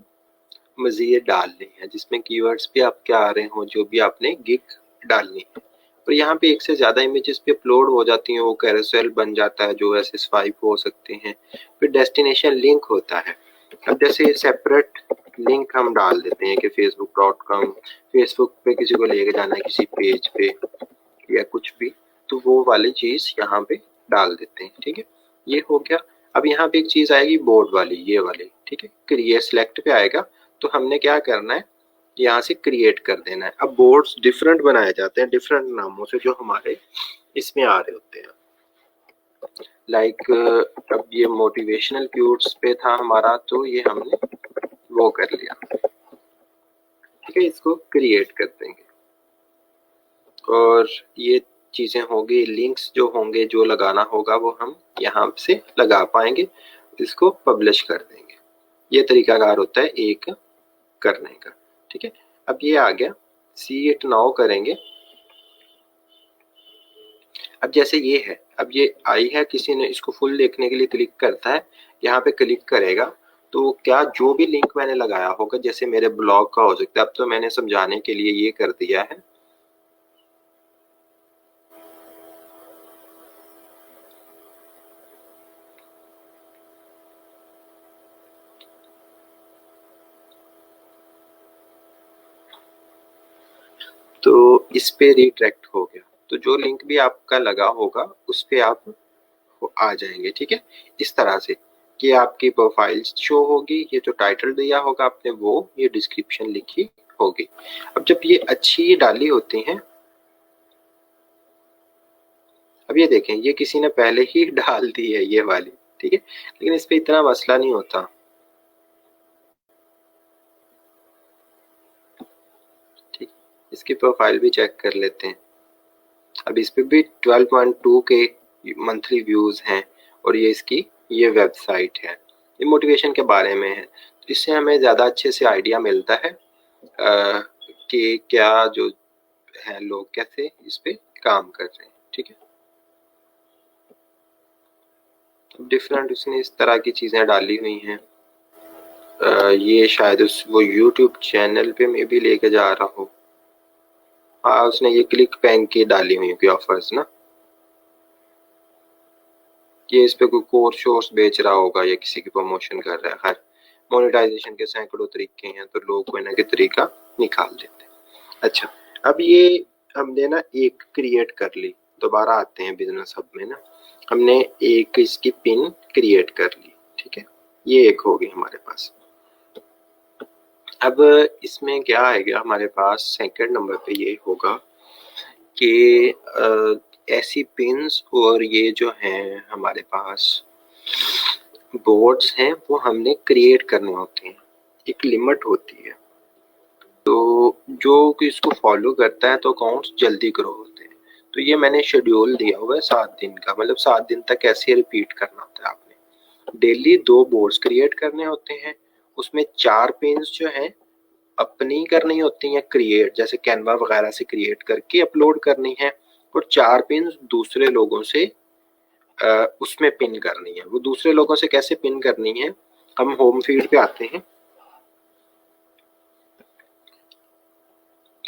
A: मजीद डालनी है, जिसमें कीवर्ड्स भी आपके आ रहे हो, जो भी आपने गिग डालनी है। और यहाँ पे एक से ज्यादा इमेजेस पे अपलोड हो जाती हैं, वो कैरोसेल बन जाता है जो ऐसे स्वाइप हो सकते हैं। फिर डेस्टिनेशन लिंक होता है। अब जैसे सेपरेट लिंक हम डाल देते हैं कि facebook.com, फेसबुक पे किसी को लेके जाना है किसी पेज पे या कुछ भी, तो वो वाली चीज यहाँ पे डाल देते हैं। ठीक है, ये हो गया। अब यहाँ पे एक चीज आएगी बोर्ड वाली, ये वाली। ठीक है, क्रिएट सिलेक्ट पे आएगा तो हमने क्या करना है, यहाँ से क्रिएट कर देना है। अब बोर्ड्स डिफरेंट बनाए जाते हैं डिफरेंट नामों से जो हमारे इसमें आ रहे होते हैं। लाइक अब ये मोटिवेशनल क्यूट्स पे था हमारा, तो ये हमने वो कर लिया। ठीक है, इसको क्रिएट कर देंगे और ये चीजें होंगी, लिंक्स जो होंगे जो लगाना होगा वो हम यहाँ से लगा पाएंगे, इसको पब्लिश कर देंगे। ये तरीकाकार होता है एक करने का। ठीक है, अब ये आ गया, सी इट नाउ करेंगे। अब जैसे ये है, अब ये आई है, किसी ने इसको फुल देखने के लिए क्लिक करता है, यहाँ पे क्लिक करेगा तो क्या जो भी लिंक मैंने लगाया होगा, जैसे मेरे ब्लॉग का हो सकता है, अब तो मैंने समझाने के लिए ये कर दिया है। तो इस पे रिट्रैक्ट हो गया, तो जो लिंक भी आपका लगा होगा उस पे आप आ जाएंगे। ठीक है, इस तरह से कि आपकी प्रोफाइल शो होगी, ये जो टाइटल दिया होगा आपने वो, ये डिस्क्रिप्शन लिखी होगी। अब जब ये अच्छी डाली होती हैं, अब ये देखें ये किसी ने पहले ही डाल दी है ये वाली। ठीक है, लेकिन इस पे इतना मसला नहीं होता। ठीक, इसकी प्रोफाइल भी चेक कर लेते हैं। अब इस पे भी 12.2 के मंथली व्यूज हैं और ये इसकी ये वेबसाइट है, ये मोटिवेशन के बारे में है। तो इससे हमें ज़्यादा अच्छे से आइडिया मिलता है कि क्या जो है लोग कैसे इस पे काम कर रहे हैं। ठीक है, डिफरेंट उसने इस तरह की चीज़ें डाली हुई हैं। ये शायद वो यूट्यूब चैनल पे में भी लेके जा रहा हो। हाँ, उसने ये क्लिक बैंक की डाली हुई है ऑफर्स ना, ये इस पे कोई कोर्स वोर्स बेच रहा होगा या किसी की प्रमोशन कर रहा है। खैर, मोनेटाइजेशन के सैकड़ों तरीके हैं, तो लोग कोई ना कोई तरीका निकाल देते हैं। अच्छा, अब ये हमने ना एक क्रिएट कर ली, दोबारा आते हैं बिजनेस हब में ना, हमने एक इसकी पिन क्रिएट कर ली। ठीक है, ये एक होगी हमारे पास। अब इसमें क्या आएगा हमारे पास, सेकंड नंबर पे ये होगा कि ऐसी पिन्स और ये जो हैं हमारे पास बोर्ड्स हैं वो हमने क्रिएट करने होते हैं, एक लिमिट होती है। तो जो इसको फॉलो करता है तो अकाउंट्स जल्दी ग्रो होते हैं। तो ये मैंने शेड्यूल दिया हुआ है 7 दिन का, मतलब 7 दिन तक ऐसे रिपीट करना होता है आपने। डेली 2 बोर्ड्स क्रिएट करने होते हैं, उसमें 4 पिन्स जो हैं अपनी करनी होती हैं क्रिएट, जैसे कैनवा वगैरह से क्रिएट करके अपलोड करनी है, और 4 पिन दूसरे लोगों से उसमें पिन करनी है। वो दूसरे लोगों से कैसे पिन करनी है, हम होम फीड पे आते हैं।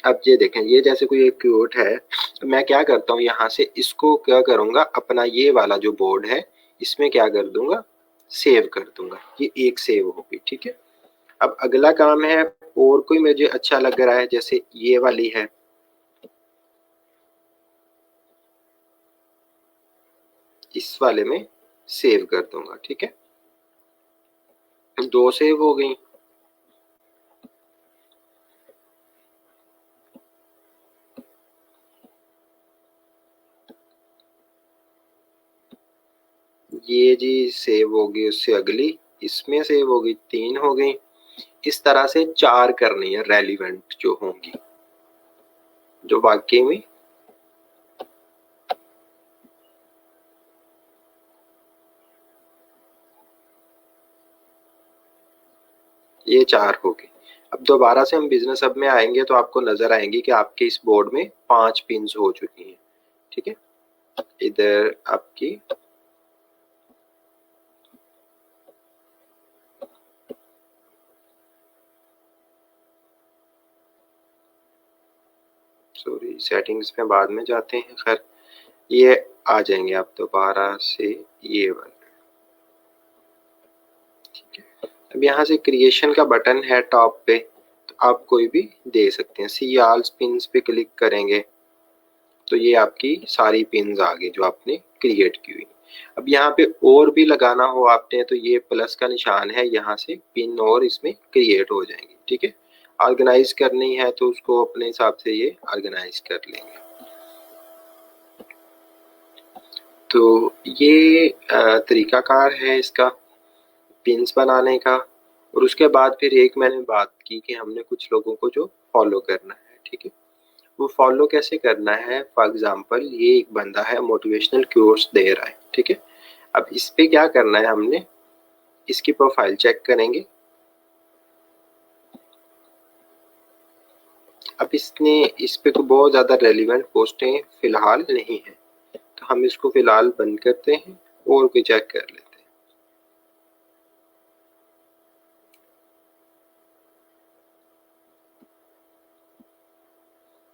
A: अब ये देखें, ये जैसे कोई एक क्यूट है, मैं क्या करता हूँ यहाँ से इसको क्या करूंगा, अपना ये वाला जो बोर्ड है इसमें क्या कर दूंगा, सेव कर दूंगा। ये एक सेव होगी, ठीक है। अब अगला काम है, और कोई मुझे अच्छा लग रहा है, जैसे ये वाली है, इस वाले में सेव कर दूंगा, ठीक है। दो सेव हो गई। ये जी सेव होगी, उससे अगली इसमें सेव होगी, तीन हो गई। इस तरह से चार करनी है रेलिवेंट जो होंगी, जो वाकई में ये चार होगी। अब दोबारा से हम बिजनेस हब में आएंगे तो आपको नजर आएंगी कि आपके इस बोर्ड में 5 पिन्स हो चुकी हैं, ठीक है। इधर आपकी सॉरी सेटिंग्स में बाद में जाते हैं, खैर ये आ जाएंगे आप दोबारा से ये वाले, ठीक है। अब यहाँ से क्रिएशन का बटन है टॉप पे, तो आप कोई भी दे सकते हैं। सी ऑल पिन्स पे क्लिक करेंगे तो ये आपकी सारी पिन्स आ गई जो आपने क्रिएट की हुई। अब यहाँ पे और भी लगाना हो आपने तो ये प्लस का निशान है, यहाँ से पिन और इसमें क्रिएट हो जाएंगे, ठीक है। ऑर्गेनाइज करनी है तो उसको अपने हिसाब से ये ऑर्गेनाइज कर लेंगे। तो ये तरीकाकार है इसका पिन्स बनाने का। और उसके बाद फिर एक मैंने बात की कि हमने कुछ लोगों को जो फॉलो करना है, ठीक है। वो फॉलो कैसे करना है, फॉर एग्जांपल ये एक बंदा है मोटिवेशनल कोर्स दे रहा है, ठीक है। अब इस पे क्या करना है, हमने इसकी प्रोफाइल चेक करेंगे। अब इसने इस पे तो बहुत ज़्यादा रेलिवेंट पोस्टें फिलहाल नहीं है, तो हम इसको फिलहाल बंद करते हैं और कोई चेक कर लेते हैं।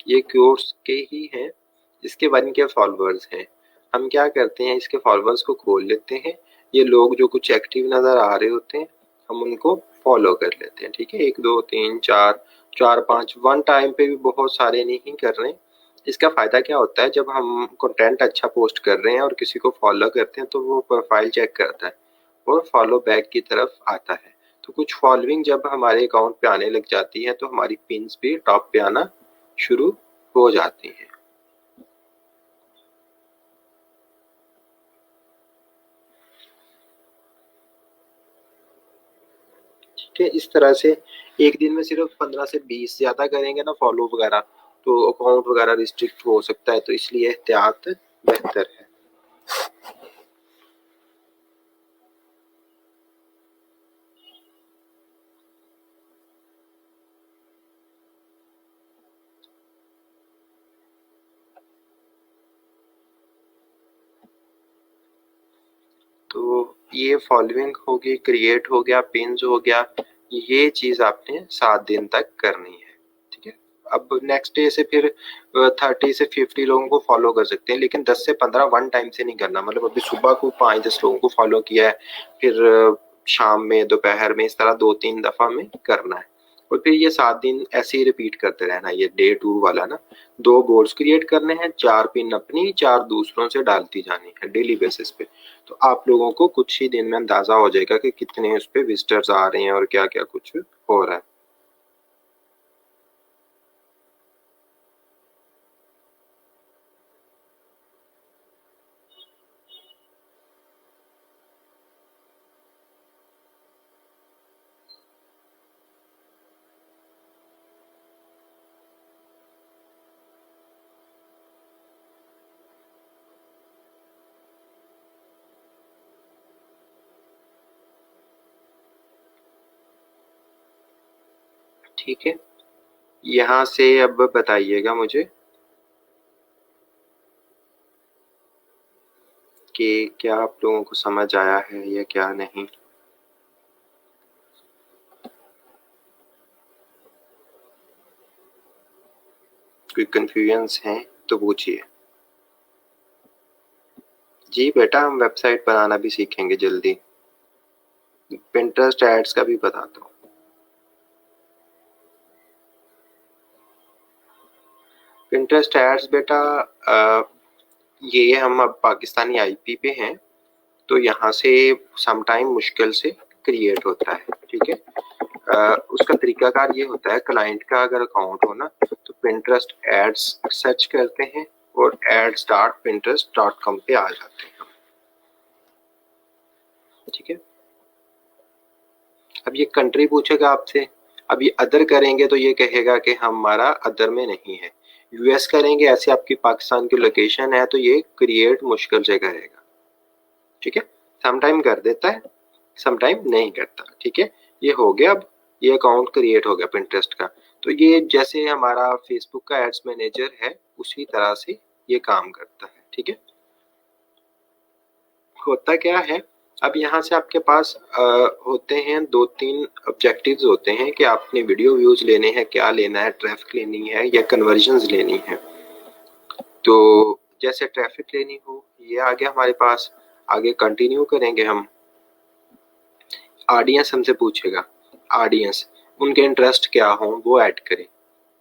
A: ये कोर्स के ही हैं, इसके 1 के फॉलोअर्स हैं। हम क्या करते हैं, इसके फॉलोअर्स को खोल लेते हैं। ये लोग जो कुछ एक्टिव नज़र आ रहे होते हैं हम उनको फॉलो कर लेते हैं, ठीक है। 1 2 3 4 4 5 वन टाइम पे भी बहुत सारे नहीं कर रहे हैं। इसका फ़ायदा क्या होता है, जब हम कंटेंट अच्छा पोस्ट कर रहे हैं और किसी को फॉलो करते हैं तो वो प्रोफाइल चेक करता है और फॉलो बैक की तरफ आता है। तो कुछ फॉलोइंग जब हमारे अकाउंट पे आने लग जाती है तो हमारी पिन्स भी टॉप पे आना शुरू हो जाती हैं। ठीक है, इस तरह से एक दिन में सिर्फ 15 से 20 ज्यादा करेंगे ना फॉलो वगैरह तो अकाउंट वगैरह रिस्ट्रिक्ट हो सकता है, तो इसलिए एहतियात बेहतर है। तो ये फॉलोइंग होगी, क्रिएट हो गया, पिन्स हो गया, ये चीज आपने 7 दिन तक करनी है, ठीक है। अब नेक्स्ट डे से फिर 30 से 50 लोगों को फॉलो कर सकते हैं, लेकिन 10 से 15 वन टाइम से नहीं करना। मतलब अभी सुबह को 5-10 लोगों को फॉलो किया है, फिर शाम में, दोपहर में, इस तरह 2-3 दफा में करना है। और फिर ये 7 दिन ऐसे ही रिपीट करते रहना। ये डे 2 वाला ना, 2 बोर्ड्स क्रिएट करने हैं, 4 पिन अपनी, 4 दूसरों से डालती जानी है डेली बेसिस पे। तो आप लोगों को कुछ ही दिन में अंदाजा हो जाएगा कि कितने उस पे विजिटर्स आ रहे हैं और क्या क्या कुछ हो रहा है। ठीक है, यहाँ से अब बताइएगा मुझे कि क्या आप लोगों को समझ आया है या क्या नहीं। कोई कंफ्यूजन्स हैं तो पूछिए। जी बेटा, हम वेबसाइट बनाना भी सीखेंगे जल्दी। पिंटरेस्ट एड्स का भी बताता हूँ। पिंटरेस्ट एड्स बेटा, ये हम अब पाकिस्तानी आईपी पे हैं, तो यहाँ से समटाइम मुश्किल से क्रिएट होता है, ठीक है। उसका तरीकाकार ये होता है, क्लाइंट का अगर अकाउंट हो ना तो पिंटरेस्ट एड्स सर्च करते हैं और ads.pinterest.com पे आ जाते हैं, ठीक है। अब ये कंट्री पूछेगा आपसे, अब ये अदर करेंगे तो ये कहेगा कि हमारा अदर में नहीं है। यूएस करेंगे, ऐसे आपकी पाकिस्तान की लोकेशन है तो ये क्रिएट मुश्किल से करेगा, ठीक है। समटाइम कर देता है, समटाइम नहीं करता, ठीक है। ये हो गया, अब ये अकाउंट क्रिएट हो गया पिंटरेस्ट का। तो ये जैसे हमारा फेसबुक का एड्स मैनेजर है उसी तरह से ये काम करता है, ठीक है। होता क्या है, अब यहाँ से आपके पास होते हैं 2-3 ऑब्जेक्टिव्स होते हैं कि आपने वीडियो व्यूज लेने हैं, क्या लेना है, ट्रैफिक लेनी है या कन्वर्जन्स लेनी है। तो जैसे ट्रैफिक लेनी हो, ये आ गया हमारे पास। आगे कंटिन्यू करेंगे हम। ऑडियंस हमसे पूछेगा, ऑडियंस उनके इंटरेस्ट क्या हो वो ऐड करें,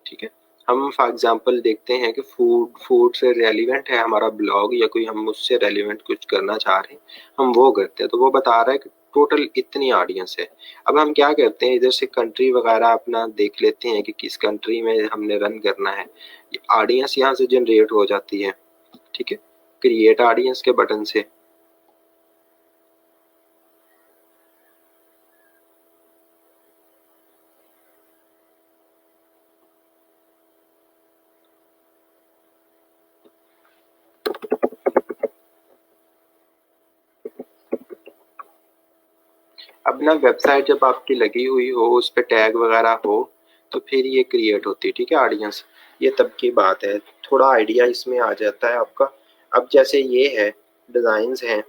A: ठीक है। हम फॉर एग्जांपल देखते हैं कि फूड से रेलिवेंट है हमारा ब्लॉग, या कोई हम उससे रेलिवेंट कुछ करना चाह रहे हैं, हम वो करते हैं। तो वो बता रहा है कि टोटल इतनी ऑडियंस है। अब हम क्या करते हैं, इधर से कंट्री वगैरह अपना देख लेते हैं कि किस कंट्री में हमने रन करना है। ऑडियंस यहाँ से जनरेट हो जाती है, ठीक है, क्रिएट ऑडियंस के बटन से। अब ना वेबसाइट जब आपकी लगी हुई हो, उस पर टैग वगैरह हो, तो फिर ये क्रिएट होती है, ठीक है, ऑडियंस। ये तब की बात है, थोड़ा आइडिया इसमें आ जाता है आपका। अब जैसे ये है, डिज़ाइंस हैं,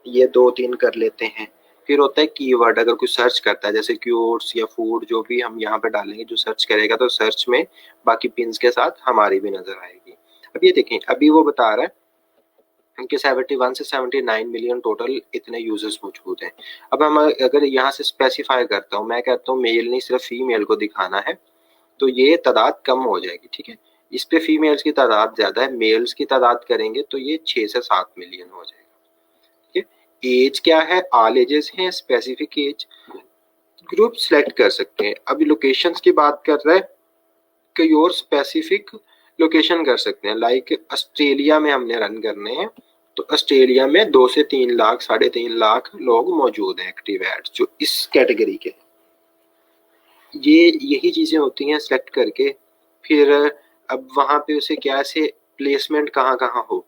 A: ये 2-3 कर लेते हैं। फिर होता है कीवर्ड, अगर कोई सर्च करता है जैसे कीवर्ड्स या फूड, जो भी हम यहाँ पे डालेंगे, जो सर्च करेगा तो सर्च में बाकी पिन्स के साथ हमारी भी नजर आएगी। अब ये देखें, अभी वो बता रहा है कि 71 से 79 मिलियन टोटल इतने यूजर्स मौजूद हैं। अब हम अगर यहाँ से स्पेसिफाई करता हूँ, मैं कहता हूँ मेल नहीं सिर्फ फीमेल को दिखाना है, तो ये तादाद कम हो जाएगी, ठीक है। इस पे फीमेल्स की तादाद ज्यादा है, मेल्स की तादाद करेंगे तो ये 6 से 7 मिलियन हो जाएगा, ठीक है। एज क्या है, ऑल एजेस हैं, स्पेसिफिक एज ग्रुप सेलेक्ट कर सकते हैं। अभी लोकेशंस की बात कर रहा है कि और स्पेसिफिक लोकेशन कर सकते हैं, लाइक ऑस्ट्रेलिया में हमने रन करने हैं, तो ऑस्ट्रेलिया में 2 से 3 लाख 3.5 लाख लोग मौजूद हैं एक्टिव एड्स जो इस कैटेगरी के। ये यही चीजें होती हैं सेलेक्ट करके। फिर अब वहां पे उसे क्या से प्लेसमेंट कहाँ कहाँ हो,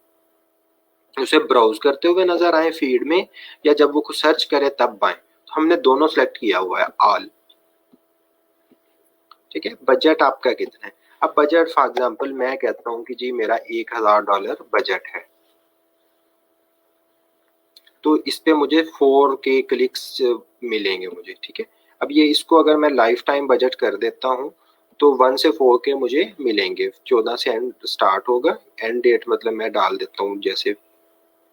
A: उसे ब्राउज करते हुए नजर आए फीड में, या जब वो कुछ सर्च करे तब आए। तो हमने दोनों सेलेक्ट किया हुआ है, ऑल, ठीक है। बजट आपका कितना है, अब बजट फॉर एग्जांपल मैं कहता हूँ कि जी मेरा $1000 बजट है, तो इस पे मुझे 4K क्लिक्स मिलेंगे मुझे, ठीक है। अब ये इसको अगर मैं लाइफ टाइम बजट कर देता हूँ तो 1 से 4K मुझे मिलेंगे। 14 से एंड स्टार्ट होगा, एंड डेट मतलब मैं डाल देता हूँ जैसे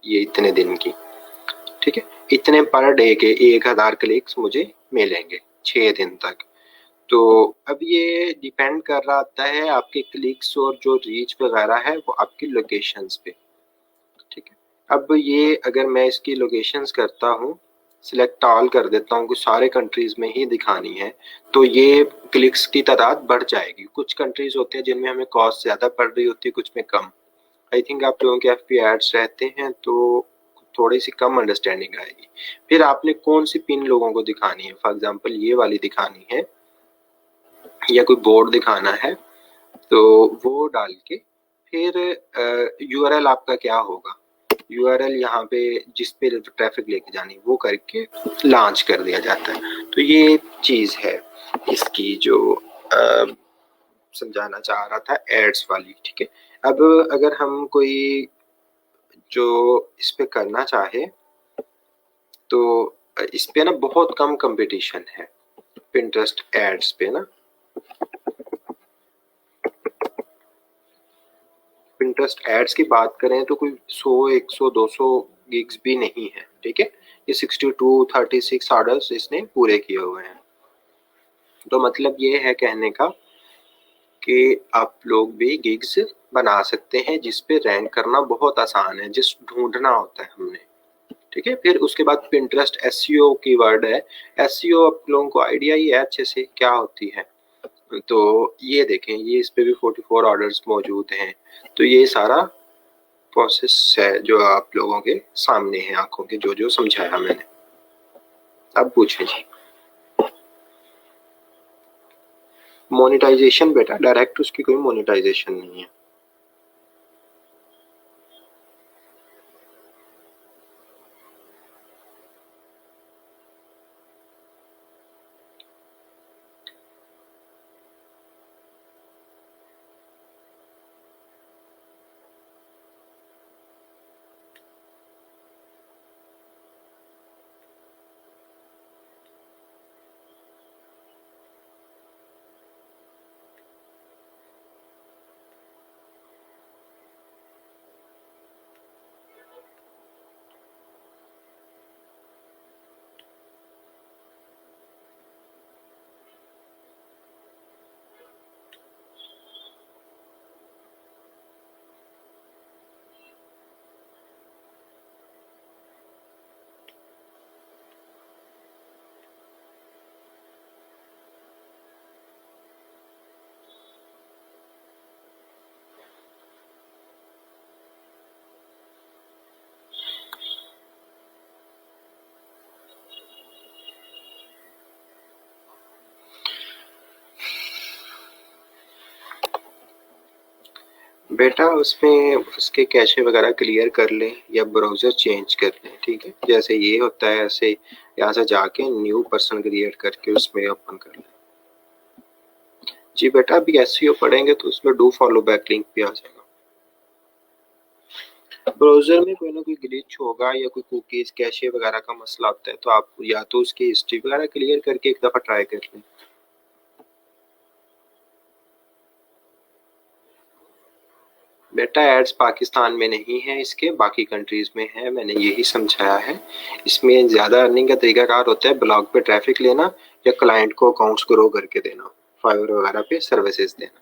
A: ये इतने दिन की, ठीक है। इतने पर डे के 1000 क्लिक्स मुझे मिलेंगे 6 दिन तक। तो अब ये डिपेंड कर रहा होता है आपके क्लिक्स और जो रीच वगैरह है वो आपकी लोकेशंस पे, ठीक है। अब ये अगर मैं इसकी लोकेशंस करता हूँ, सिलेक्ट ऑल कर देता हूँ कि सारे कंट्रीज में ही दिखानी है, तो ये क्लिक्स की तादाद बढ़ जाएगी। कुछ कंट्रीज होते हैं जिनमें हमें कॉस्ट ज़्यादा पड़ रही होती है, कुछ में कम। आई थिंक आप लोगों के FP एड्स रहते हैं तो थोड़ी सी कम अंडरस्टैंडिंग आएगी। फिर आपने कौन सी पिन लोगों को दिखानी है, फॉर एग्जाम्पल ये वाली दिखानी है या कोई बोर्ड दिखाना है, तो वो डाल के फिर URL आपका क्या होगा, URL यहाँ पे जिस पे ट्रैफिक लेके जानी वो करके लॉन्च कर दिया जाता है। तो ये चीज़ है इसकी जो समझाना चाह रहा था एड्स वाली, ठीक है। अब अगर हम कोई जो इस पे करना चाहे तो इस पे ना बहुत कम कंपटीशन है पिंटरेस्ट एड्स पे ना। पिंटरेस्ट एड्स की बात करें तो कोई 100 100 200 गिग्स भी नहीं है, ठीक है। ये 62 36 ऑर्डर्स इसने पूरे किए हुए हैं। तो मतलब ये है कहने का कि आप लोग भी गिग्स बना सकते हैं जिस पे रैंक करना बहुत आसान है, जिस ढूंढना होता है हमने, ठीक है। फिर उसके बाद पिंटरेस्ट एसईओ की वर्ड है। एसईओ आप लोगों को आइडिया ही है अच्छे से क्या होती है। तो ये देखें, ये इस पे भी 44 ऑर्डर्स मौजूद हैं। तो ये सारा प्रोसेस है जो आप लोगों के सामने है आंखों के, जो जो समझाया मैंने। अब पूछें जी। मोनेटाइजेशन बेटा डायरेक्ट उसकी कोई मोनेटाइजेशन नहीं है। बेटा उसमें उसके कैशे वगैरह क्लियर कर लें या ब्राउज़र चेंज कर लें, ठीक है। जैसे ये होता है ऐसे यहाँ से जाके न्यू पर्सन क्रिएट करके उसमें ओपन कर लें। जी बेटा अभी एसईओ पढ़ेंगे तो उसमें डू फॉलो बैक लिंक भी आ जाएगा। ब्राउज़र में कोई ना कोई ग्लिच होगा या कोई कुकीज़ कैशे वगैरह का मसला होता है, तो आप या तो उसकी हिस्ट्री वगैरह क्लियर करके एक दफ़ा ट्राई कर लें। बेटा एड्स पाकिस्तान में नहीं है, इसके बाकी कंट्रीज में है, मैंने यही समझाया है। इसमें ज़्यादा अर्निंग का तरीकाकार होता है ब्लॉग पे ट्रैफिक लेना या क्लाइंट को अकाउंट्स ग्रो करके देना, फाइवर वगैरह पे सर्विसेज देना।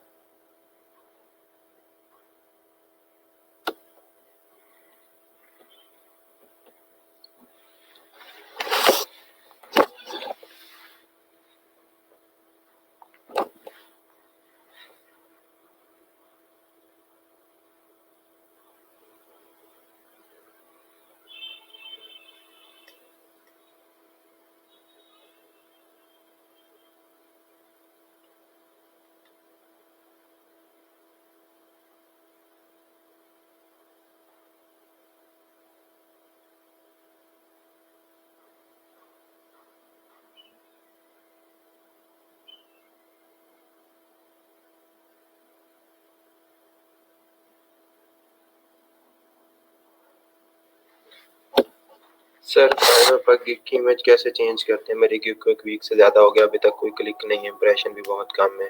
A: सर फाइवर पर गिग की इमेज कैसे चेंज करते हैं? मेरी गिग को एक वीक से ज़्यादा हो गया, अभी तक कोई क्लिक नहीं है, इंप्रेशन भी बहुत कम है।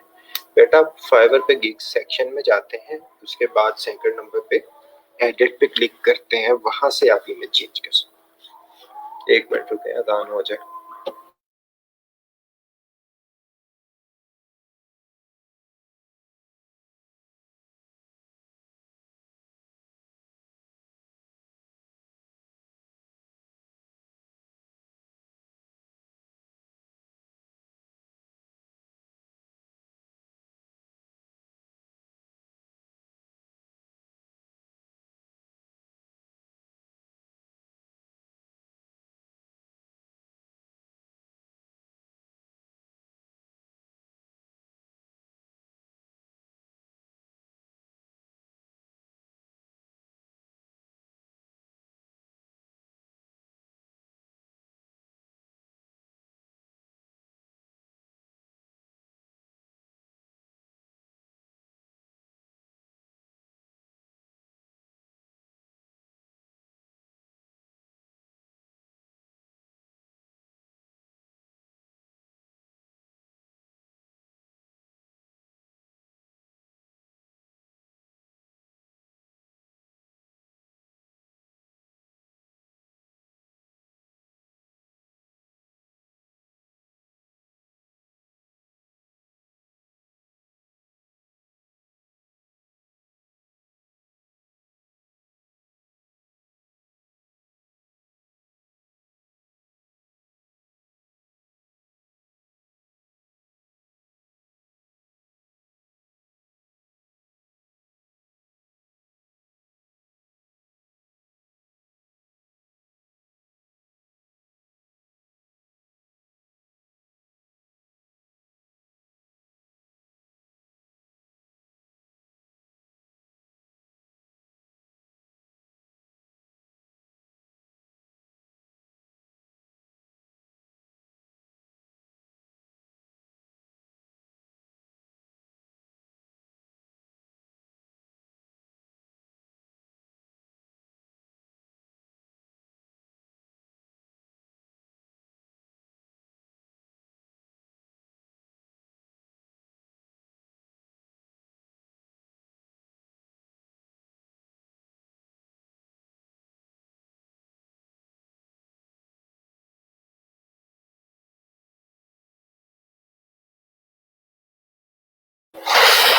A: बेटा फाइवर पे गिग सेक्शन में जाते हैं, उसके बाद सेकंड नंबर पे एडिट पे क्लिक करते हैं, वहां से आप इमेज चेंज कर सकते हैं। 1 मिनट रुके, अजान हो जाए।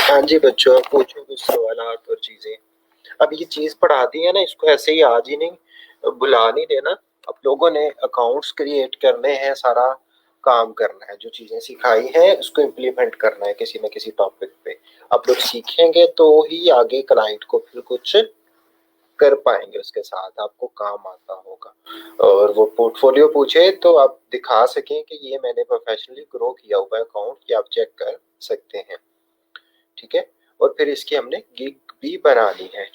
A: हाँ जी बच्चों, आप पूछो कुछ सवालात और चीजें। अब ये चीज पढ़ा दी है ना, इसको ऐसे ही आज ही नहीं भुला नहीं देना। अब लोगों ने अकाउंट्स क्रिएट करने हैं, सारा काम करना है, जो चीजें सिखाई हैं उसको इम्प्लीमेंट करना है किसी न किसी टॉपिक पे। आप लोग सीखेंगे तो ही आगे क्लाइंट को फिर कुछ कर पाएंगे, उसके साथ आपको काम आता होगा। और वो पोर्टफोलियो पूछे तो आप दिखा सकें कि ये मैंने प्रोफेशनली ग्रो किया हुआ अकाउंट, ये आप चेक कर सकते हैं। ठीक है, और फिर इसकी हमने गिग भी बनानी है।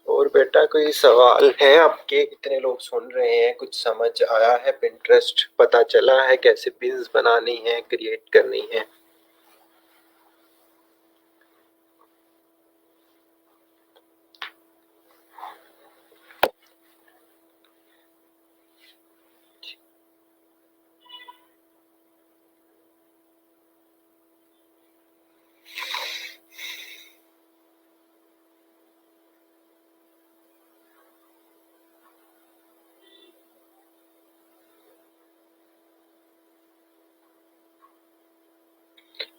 A: और बेटा कोई सवाल है आपके? इतने लोग सुन रहे हैं, कुछ समझ आया है? पिंटरेस्ट पता चला है कैसे पिन्स बनानी है, क्रिएट करनी है?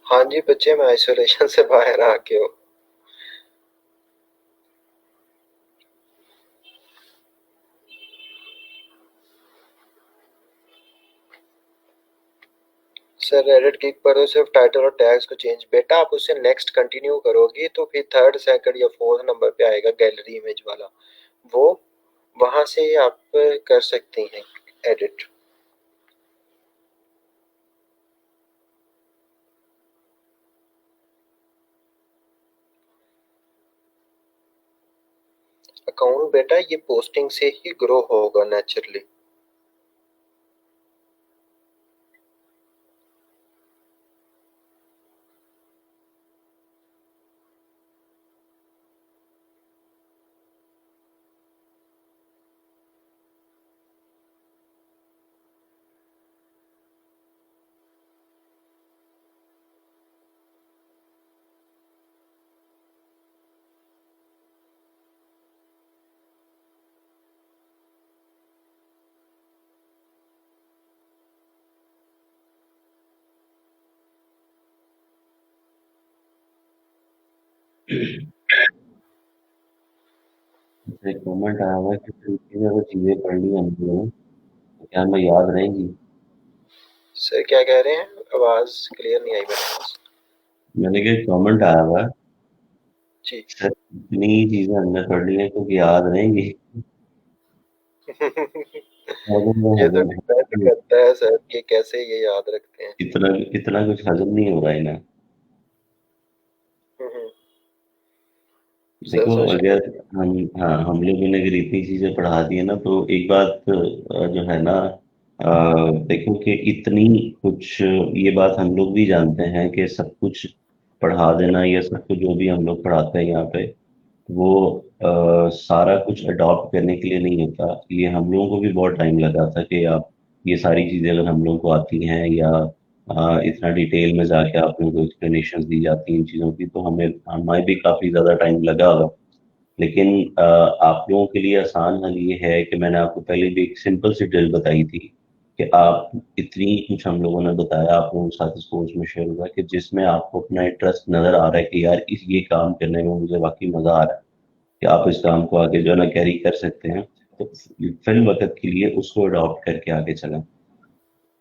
A: हाँ जी बच्चे, मैं आइसोलेशन से बाहर आ गया हूँ। सर एडिट क्लिक करो, सिर्फ टाइटल और टैग्स को चेंज। बेटा आप उससे नेक्स्ट कंटिन्यू करोगी तो फिर थर्ड सेकंड या फोर्थ नंबर पे आएगा गैलरी इमेज वाला, वो वहां से आप कर सकते हैं एडिट। अकाउंट बेटा ये पोस्टिंग से ही ग्रो होगा नेचुरली।
B: एक कमेंट आया हुआ है कि तरीके से वो चीजें पढ़ ली हम लोगों ने, तो क्या हमें याद रहेंगी?
A: सर क्या कह रहे हैं? आवाज क्लियर नहीं आई मेरे पास।
B: मैंने कहा कमेंट आया हुआ है,
A: जी।
B: सर इतनी चीजें हमने पढ़ ली है तो याद रहेंगी? हजम में
A: ये तो
B: हजम
A: डिपेंड करता है सर कि कैसे ये याद रखते हैं।
B: इतना इतना कुछ हजम नहीं हो रहा है ना।
A: हम्म, सर
B: देखो
A: सोशल
B: अगर
A: मीडिया।
B: हम, हाँ, हम लोगों ने अगर इतनी चीजें पढ़ा दी है ना, तो एक बात जो है ना, देखो कि इतनी कुछ, ये बात हम लोग भी जानते हैं कि सब कुछ पढ़ा देना, या सब कुछ जो भी हम लोग पढ़ाते हैं यहाँ पे, वो सारा कुछ अडॉप्ट करने के लिए नहीं होता। ये हम लोगों को भी बहुत टाइम लगा था कि आप ये सारी चीज़ें अगर हम लोगों को आती हैं, या इतना डिटेल में जाके आप लोगों को एक्सप्लेनेशन दी जाती हैं इन चीज़ों की, तो हमें भी काफ़ी ज़्यादा टाइम लगा होगा। लेकिन आप लोगों के लिए आसान हल ये है कि मैंने आपको पहले भी एक सिंपल सी ड्रिल बताई थी कि आप इतनी कुछ हम लोगों ने बताया, आप लोगों के साथ इस कोर्स में शेयर हुआ कि जिसमें आपको अपना इंटरेस्ट नजर आ रहा है कि यार इस ये काम करने में मुझे वाकई मजा आ रहा है कि आप इस काम को आगे जो है ना कैरी कर सकते हैं, तो फिर वक्त के लिए उसको अडॉप्ट करके आगे चलें।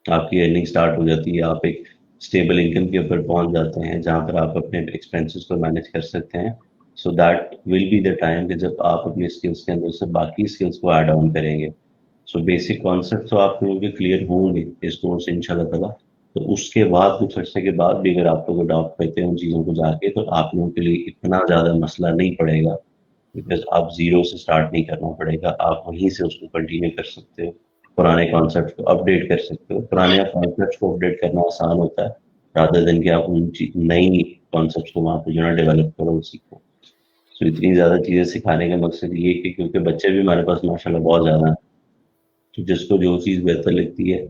B: आपकी अर्निंग स्टार्ट हो जाती है, आप एक स्टेबल इनकम के ऊपर पहुंच जाते हैं जहां पर आप अपने एक्सपेंसेस को मैनेज कर सकते हैं। So that will be the time कि जब आप अपनी स्किल्स के अंदर से बाकी स्किल्स को ऐड ऑन करेंगे। सो बेसिक कॉन्सेप्ट तो आप लोगों के क्लियर होंगे इस कोर्स से इंशाल्लाह ताला। तो उसके बाद कुछ अर्से के बाद भी अगर आप लोग अडॉप्ट करते हैं उन चीज़ों को जाके, तो आप लोगों के लिए इतना ज़्यादा मसला नहीं पड़ेगा, बिकॉज आप जीरो से स्टार्ट नहीं करना पड़ेगा, आप वहीं से उसको कंटिन्यू कर सकते हो। पुराने कॉन्सेप्ट को अपडेट कर सकते हो। पुराने कॉन्सेप्ट को अपडेट करना आसान होता है, रादर देन कि आप उन नई कॉन्सेप्ट को वहाँ पे जो है डेवलप करो और सीखो। तो इतनी ज़्यादा चीज़ें सिखाने का मकसद ये है कि क्योंकि बच्चे भी हमारे पास माशाल्लाह बहुत ज़्यादा हैं, तो जिसको जो चीज़ बेहतर लगती है,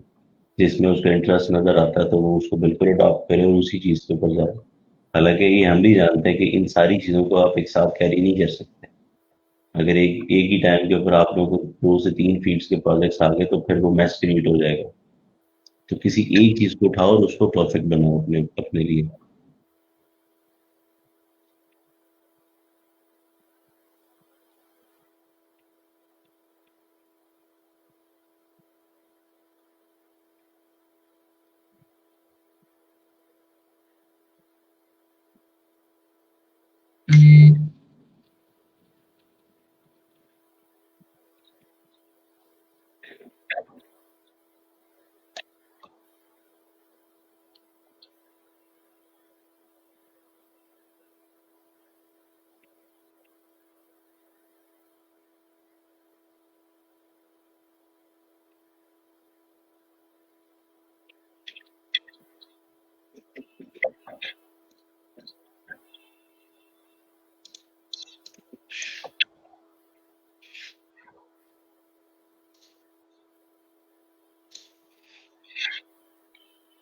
B: जिसमें उसका इंटरेस्ट नज़र आता है, तो वो उसको बिल्कुल अडॉप्ट करे और उसी चीज़ के ऊपर जाए। हालांकि ये हम भी जानते हैं कि इन सारी चीज़ों को आप एक साथ कैरी नहीं कर सकते। अगर एक एक ही टाइम के ऊपर आप लोगों को 2 से 3 फील्ड्स के प्रोजेक्ट्स आ गए, तो फिर वो मैस क्रिएट हो जाएगा। तो किसी एक चीज को उठाओ और उसको परफेक्ट बनाओ अपने अपने लिए।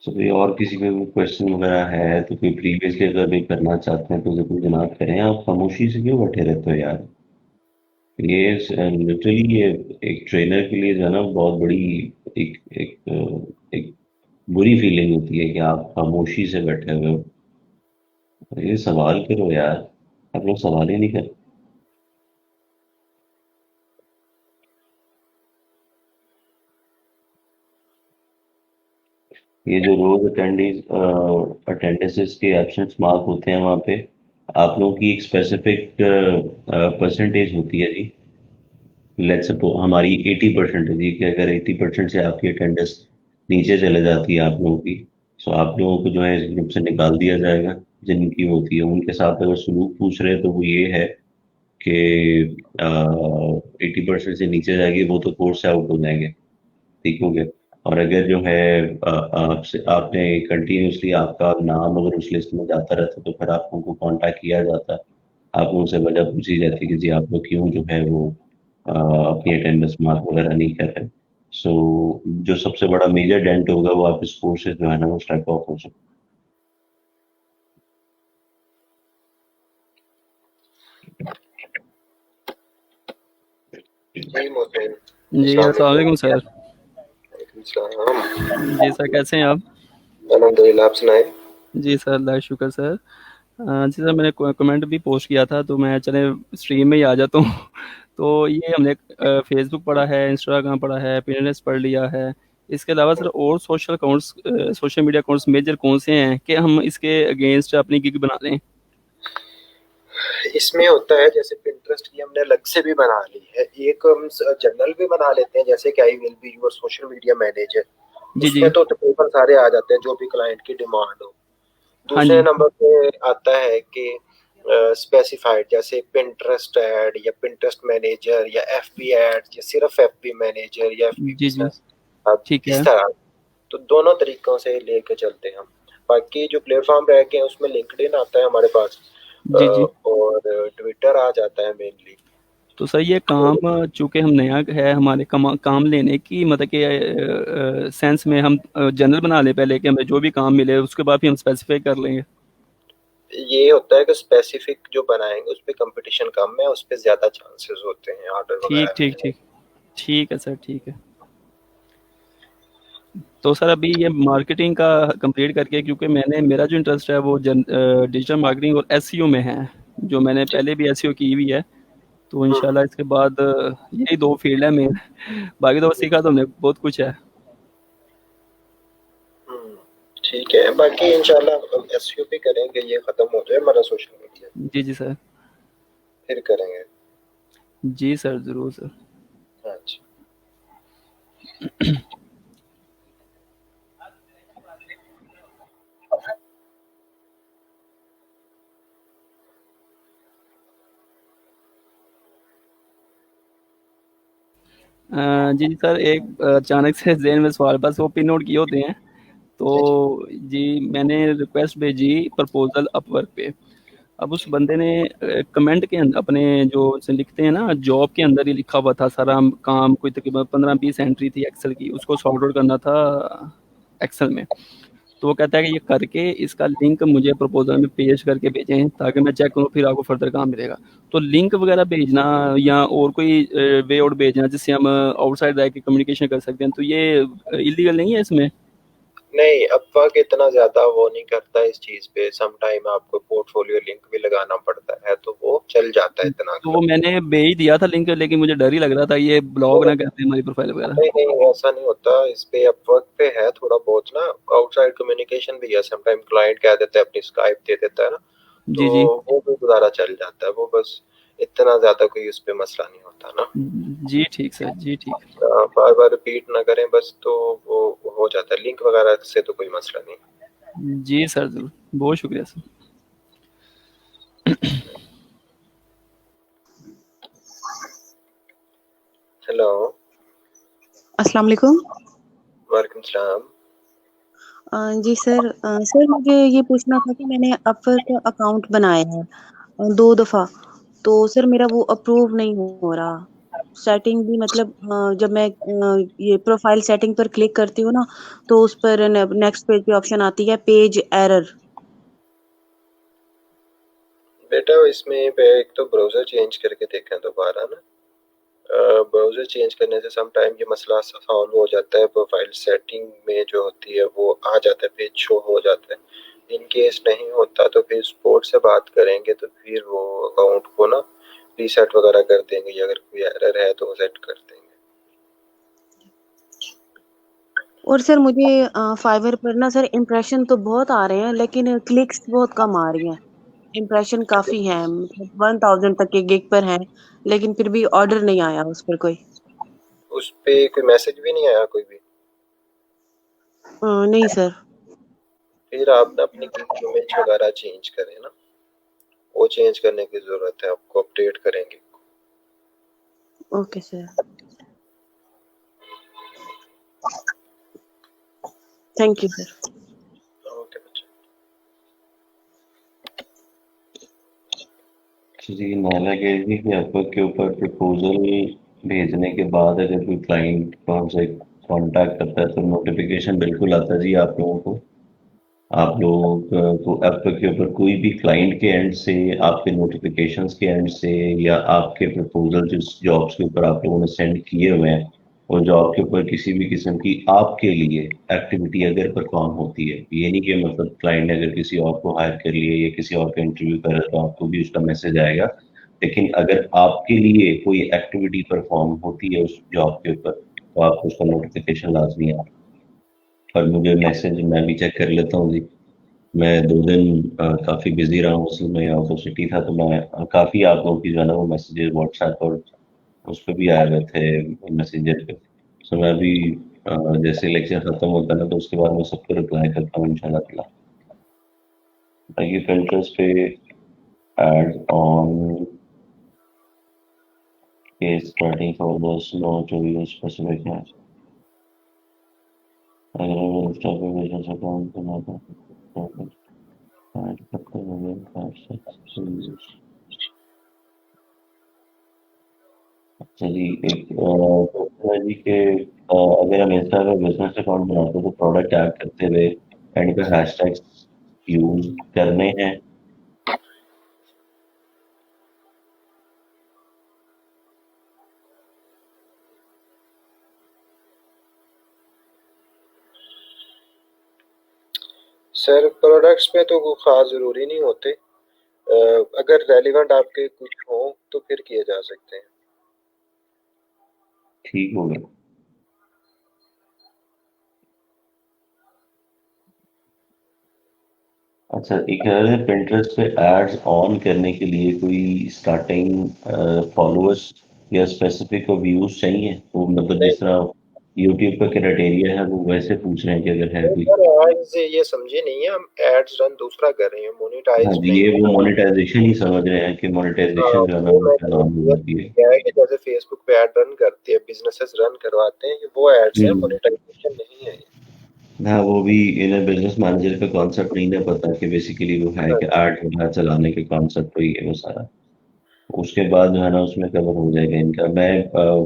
B: तो कोई और किसी पे भी क्वेश्चन वगैरह है तो कोई प्रीवियसली अगर भी करना चाहते हैं तो जरूर जनाब करें। आप खामोशी से क्यों बैठे रहते हो यार? ये लिटरली ये एक ट्रेनर के लिए जो है ना बहुत बड़ी एक एक बुरी फीलिंग होती है कि आप खामोशी से बैठे हुए हो। ये सवाल करो यार, आप लोग सवाल ही नहीं कर। ये जो रोज अटेंडेंसेस के एब्सेंस मार्क होते हैं वहाँ पे आप लोगों की एक स्पेसिफिक परसेंटेज होती है जी। लेट्स सपोज हमारी 80% है जी, कि अगर 80% से आपकी अटेंडेंस नीचे चले जाती है आप लोगों की, तो आप लोगों को जो है इस ग्रुप से निकाल दिया जाएगा। जिनकी होती है उनके साथ अगर सलूक पूछ रहे हैं तो वो ये है कि 80% से नीचे जाएगी वो तो कोर्स से आउट हो जाएंगे। ठीक हो गया। और अगर जो है आपसे आपने कंटिन्यूसली आपका नाम अगर उस लिस्ट में जाता रहता तो फिर आप उनको कांटेक्ट किया जाता। आप उनसे वजह पूछी जाती कि जी आप लोग क्यों जो है वो अपनी अटेंडेंस मार्क वगैरह नहीं कर रहे। सो जो सबसे बड़ा मेजर डेंट होगा वो आप इस कोर्स से जो है ना वो स्टेप ऑफ हो सकता
A: जी मोहसिन,
C: जी
A: अस्सलाम
C: अस्सलाम वालेकुम सर।
A: वालेकुम सलाम।
C: जी सर, कैसे हैं आप?
A: अल्हम्दुलिल्लाह, आप सुनाए।
C: जी सर, अल्लाह का शुक्र सर। जी सर, मैंने कमेंट भी पोस्ट किया था तो मैं चले स्ट्रीम में ही आ जाता हूँ। तो ये हमने फेसबुक पढ़ा है, इंस्टाग्राम पढ़ा है, पिंटरेस्ट पढ़ लिया है। इसके अलावा सर और social accounts, social media accounts major कौन से हैं कि हम इसके अगेंस्ट अपनी गिग बना लें?
A: इसमें होता है जैसे पिंटरेस्ट की हमने अलग से भी बना ली है, एक हम जर्नल भी बना लेते हैं जैसे कि I will be your social media manager.
C: जी जी।
A: उसमें तो तकरीबन सारे आ जाते हैं जो भी क्लाइंट की डिमांड हो।
C: हाँ
A: दूसरे
C: जी।
A: नंबर पे आता है कि स्पेसिफाइड जैसे पिंटरेस्ट ऐड या पिंटरेस्ट मैनेजर या एफबी ऐड या सिर्फ एफबी मैनेजर या एफबी
C: जी जी।
A: बिजनेस। अब
C: ठीक है।
A: इस तरह तो दोनों तरीकों से लेके चलते हैं हम। बाकी जो प्लेटफॉर्म रह गए हैं उसमें लिंक्डइन आता है हमारे पास,
C: जी जी।
A: और ट्विटर आ जाता है मेनली।
C: तो सर ये काम चूंकि हम नया है हमारे काम लेने की मतलब कि सेंस में हम जनरल बना ले पहले कि हमें जो भी काम मिले उसके बाद भी हम स्पेसिफाई कर लेंगे।
A: ये होता है कि स्पेसिफिक जो बनाएंगे उस पे कंपटीशन कम है, उस पे ज्यादा चांसेस होते हैं ऑर्डर
C: ठीक
A: वगैरह
C: ठीक
A: मिलने
C: ठीक। ठीक है सर, ठीक है। तो सर अभी ये मार्केटिंग का कंप्लीट करके, क्योंकि मेरा जो इंटरेस्ट है वो डिजिटल मार्केटिंग और एसईओ में है, जो मैंने
A: जी।
C: पहले भी एसईओ की हुई है। तो
A: हम्म
C: इंशाल्लाह इसके बाद यही दो फील्ड है मेन। बाकी तो सीखा तो हमने बहुत कुछ है।
A: हम्म, ठीक है, बाकी इंशाल्लाह हम एसईओ भी करेंगे, ये खत्म हो जाए हमारा सोशल मीडिया,
C: जी जी सर।
A: फिर करेंगे।
C: जी सर, ज़रूर सर।
A: हाँ जी।
C: जी जी सर, एक अचानक से ज़हन में सवाल, बस वो पिन नोट किए होते हैं।
A: जी जी।
C: तो जी, मैंने रिक्वेस्ट भेजी प्रपोजल अपवर्क पे। अब उस
A: जी।
C: बंदे ने कमेंट के अंदर अपने जो से लिखते हैं ना, जॉब के अंदर ही लिखा हुआ था सारा काम, कोई तकरीबन 15-20 एंट्री थी एक्सेल की, उसको सॉर्ट आउट करना था एक्सेल में। तो वो कहता है कि ये करके इसका लिंक मुझे प्रपोजल में पेश करके भेजें, ताकि मैं चेक करूँ, फिर आपको फर्दर काम मिलेगा। तो लिंक वगैरह भेजना या और कोई वे आउट भेजना जिससे हम आउटसाइड रह के कम्युनिकेशन कर सकते हैं, तो ये इलीगल नहीं है इसमें?
A: नहीं, अपवर्क इतना ज्यादा वो नहीं करता इस चीज पे, सम टाइम आपको पोर्टफोलियो लिंक भी लगाना पड़ता है, तो वो चल जाता है इतना
C: तो
A: का।
C: वो मैंने भेज दिया था लिंक, लेकिन मुझे डर ही लग रहा था ये ब्लॉग
A: वो
C: ना कर दे हमारी प्रोफाइल वगैरह।
A: नहीं नहीं, ऐसा नहीं होता इस पे, अपवर्क पे है थोड़ा बहुत ना, आउटसाइड कम्युनिकेशन भी है, सम टाइम क्लाइंट कह देता है, अपनी स्काइप दे देता है ना, तो
C: जी जी।
A: वो भी गुजारा चल जाता है, वो बस इतना ज्यादा कोई उस पे मसला नहीं होता ना।
C: जी ठीक सर, जी ठीक।
A: बार बार रिपीट ना करें बस, तो वो हो जाता है, लिंक वगैरह से तो कोई मसला नहीं।
C: जी सर, ज़रूर। बहुत शुक्रिया सर।
A: हेलो।
D: अस्सलाम वालेकुम।
A: वालेकुम सलाम।
D: जी सर, सर मुझे ये पूछना था कि मैंने अपवर्क का अकाउंट बनाया है 2 दफ़ा, तो सर मेरा वो अप्रूव नहीं हो रहा। सेटिंग भी मतलब जब मैं ये प्रोफाइल सेटिंग पर क्लिक करती हूँ ना, तो उस पर नेक्स्ट पेज पे ऑप्शन आती है पेज एरर।
A: बेटा इसमें पे एक तो ब्राउज़र चेंज करके देखें दोबारा ना, ब्राउज़र चेंज करने से सम टाइम ये मसला सॉल्व हो जाता है, प्रोफाइल सेटिंग में जो होती है वो आ जाता है, पेज शो हो जाता है। इन केस नहीं होता तो फिर सपोर्ट से बात करेंगे, तो फिर वो अकाउंट को ना रीसेट वगैरह कर देंगे, या अगर कोई एरर है तो वो सेट कर देंगे।
D: और सर मुझे फाइवर पर ना सर इम्प्रेशन तो बहुत आ रहे हैं, लेकिन क्लिक्स बहुत कम आ रही हैं। इम्प्रेशन काफ़ी हैं, मतलब 1000 तक के गिग पर हैं, लेकिन फिर भी ऑर्डर नहीं आया उस पर कोई।
A: उस पे कोई मैसेज भी नहीं आया कोई भी?
D: नहीं सर।
A: फिर आप अपनी इमेज वगैरह चेंज करें ना, वो चेंज करने की ज़रूरत है, आपको अपडेट करेंगे।
D: Okay sir, thank you sir.
A: Okay बच्चे।
B: जी, नाला कह रही थी कि अपवर्क के ऊपर प्रपोजल भेजने के बाद अगर कोई क्लाइंट को हमसे कांटेक्ट करता है तो नोटिफिकेशन बिल्कुल आता है जी आप लोगों को। आप लोगों को अपवर्क के ऊपर कोई भी क्लाइंट के एंड से, आपके नोटिफिकेशंस के एंड से, या आपके प्रपोजल जिस जॉब्स के ऊपर आप लोगों ने सेंड किए हुए हैं, और जॉब के ऊपर किसी भी किस्म की आपके लिए एक्टिविटी अगर परफॉर्म होती है, ये नहीं कि मतलब क्लाइंट ने अगर किसी और को हायर कर लिया या किसी और का इंटरव्यू कर रहा तो आपको भी उसका मैसेज आएगा, लेकिन अगर आपके लिए कोई एक्टिविटी परफॉर्म होती है उस जॉब के ऊपर तो आपको उसका नोटिफिकेशन लाजमी आता है। और मुझे मैसेज मैं भी चेक कर लेता हूँ जी। मैं 2 दिन काफ़ी बिजी रहा हूँ, उसमें मैं आउट ऑफ सिटी था, तो मैं काफ़ी आप लोगों की जो है ना वो मैसेजेस व्हाट्सएप और उस पे भी आए हुए थे मैसेंजर पे। सो मैं भी जैसे लेक्चर खत्म होता है ना तो उसके बाद मैं सबको रिप्लाई करता हूँ इंशाल्लाह ताला। बाकी फिल्टर्स पे add on case starting for the snow जो भी स्पेसिफिक है, अगर मैं इंस्टा पे बिजनेस अकाउंट बनाता हूँ तो ऐड करते हुए 5 6 चलिए एक दूसरा जी के अगर हम इंस्टा पे बिजनेस अकाउंट बनाते हैं तो प्रोडक्ट ऐड करते हुए एंड पे हैशटैग्स यूज करने हैं।
A: सर प्रोडक्ट्स पे तो कोई ख़ास ज़रूरी नहीं होते, अगर रेलिवेंट आपके कुछ हो तो फिर किए जा सकते हैं।
B: ठीक हो गया। अच्छा, एक है Pinterest पे एड्स ऑन करने के लिए कोई स्टार्टिंग फॉलोअर्स या स्पेसिफिक व्यूज चाहिए, वो मतलब जिस तरह यूट्यूब का क्राइटेरिया है वो वैसे पूछ रहे हैं कि अगर है कोई।
A: सर आज से ये समझे नहीं है, हम एड्स रन दूसरा कर रहे हैं,
B: हाँ
A: मोनेटाइज्ड
B: जी,
A: नहीं
B: ये
A: है।
B: वो मोनेटाइजेशन ही समझ रहे हैं कि
A: हाँ,
B: मोनेटाइजेशन जो है ना
A: वो
B: वो
A: मैंने
B: ऑन हो
A: क्लियर
B: जाती है।
A: किया है कि जैसे फेसबुक पे ऐड रन करते हैं, बिजनेसेस रन करवाते हैं, ये वो एड्स हैं, मोनेटाइजेशन नहीं है ये।
B: हाँ, वो भी इन्हें बिजनेस मैनेजर का कॉन्सेप्ट नहीं ना पता कि बेसिकली वो है
A: हाँ
B: कि
A: जी।
B: एड वगैरह चलाने के कॉन्सेप्ट वही है वो सारा। उसके बाद जो है ना उसमें कवर हो जाएगा इनका। मैं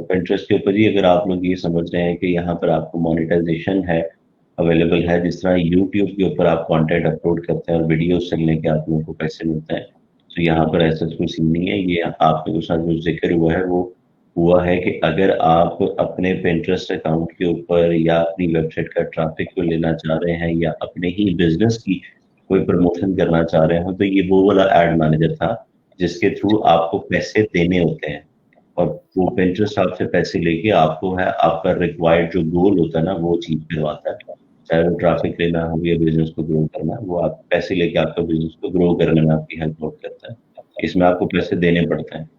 B: Pinterest के ऊपर ही अगर आप लोग ये समझ रहे हैं कि यहाँ पर आपको मोनेटाइजेशन है अवेलेबल है, जिस तरह यूट्यूब के ऊपर आप कंटेंट अपलोड करते हैं और वीडियोस चलने के आप लोगों को पैसे मिलते हैं, तो यहाँ पर ऐसा कोई सीन नहीं है। ये आपके साथ जो जिक्र हुआ है वो हुआ है कि अगर आप अपने Pinterest अकाउंट के ऊपर या अपनी वेबसाइट का ट्रैफिक को लेना चाह रहे हैं या अपने ही बिजनेस की कोई प्रमोशन करना चाह रहे हो, तो ये वो वाला एड मैनेजर था जिसके थ्रू आपको पैसे देने होते हैं। और वो Pinterest आपसे पैसे लेके आपको है आपका रिक्वायर्ड जो गोल होता है ना वो अचीव करवाता है। चाहे वो ट्रैफिक लेना हो या बिजनेस को ग्रो करना है, वो आप पैसे लेके आपका बिजनेस को ग्रो करने में आपकी हेल्प आउट करता है। इसमें आपको पैसे देने पड़ते हैं।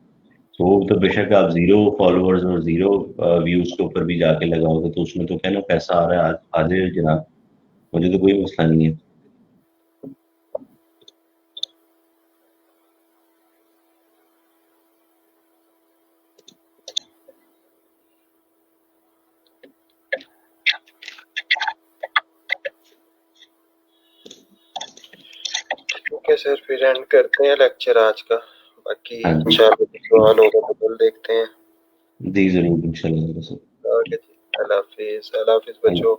B: तो बेशक आप 0 फॉलोअर्स और 0 व्यूज के ऊपर भी जाके लगाओगे तो उसमें तो क्या ना पैसा आ रहा है, आ जाए जनाब, मुझे तो कोई मसला नहीं है।
A: ठीक है सर, फिर एंड करते हैं लेक्चर आज का, बाकी
B: हाँ जी,
A: इंशाल्लाह सवाल होगा तो कल देखते हैं।
B: जी जरूर इंशाल्लाह।
A: ओके जी, अल्लाह हाफिज, अल्लाह हाफिज बच्चों।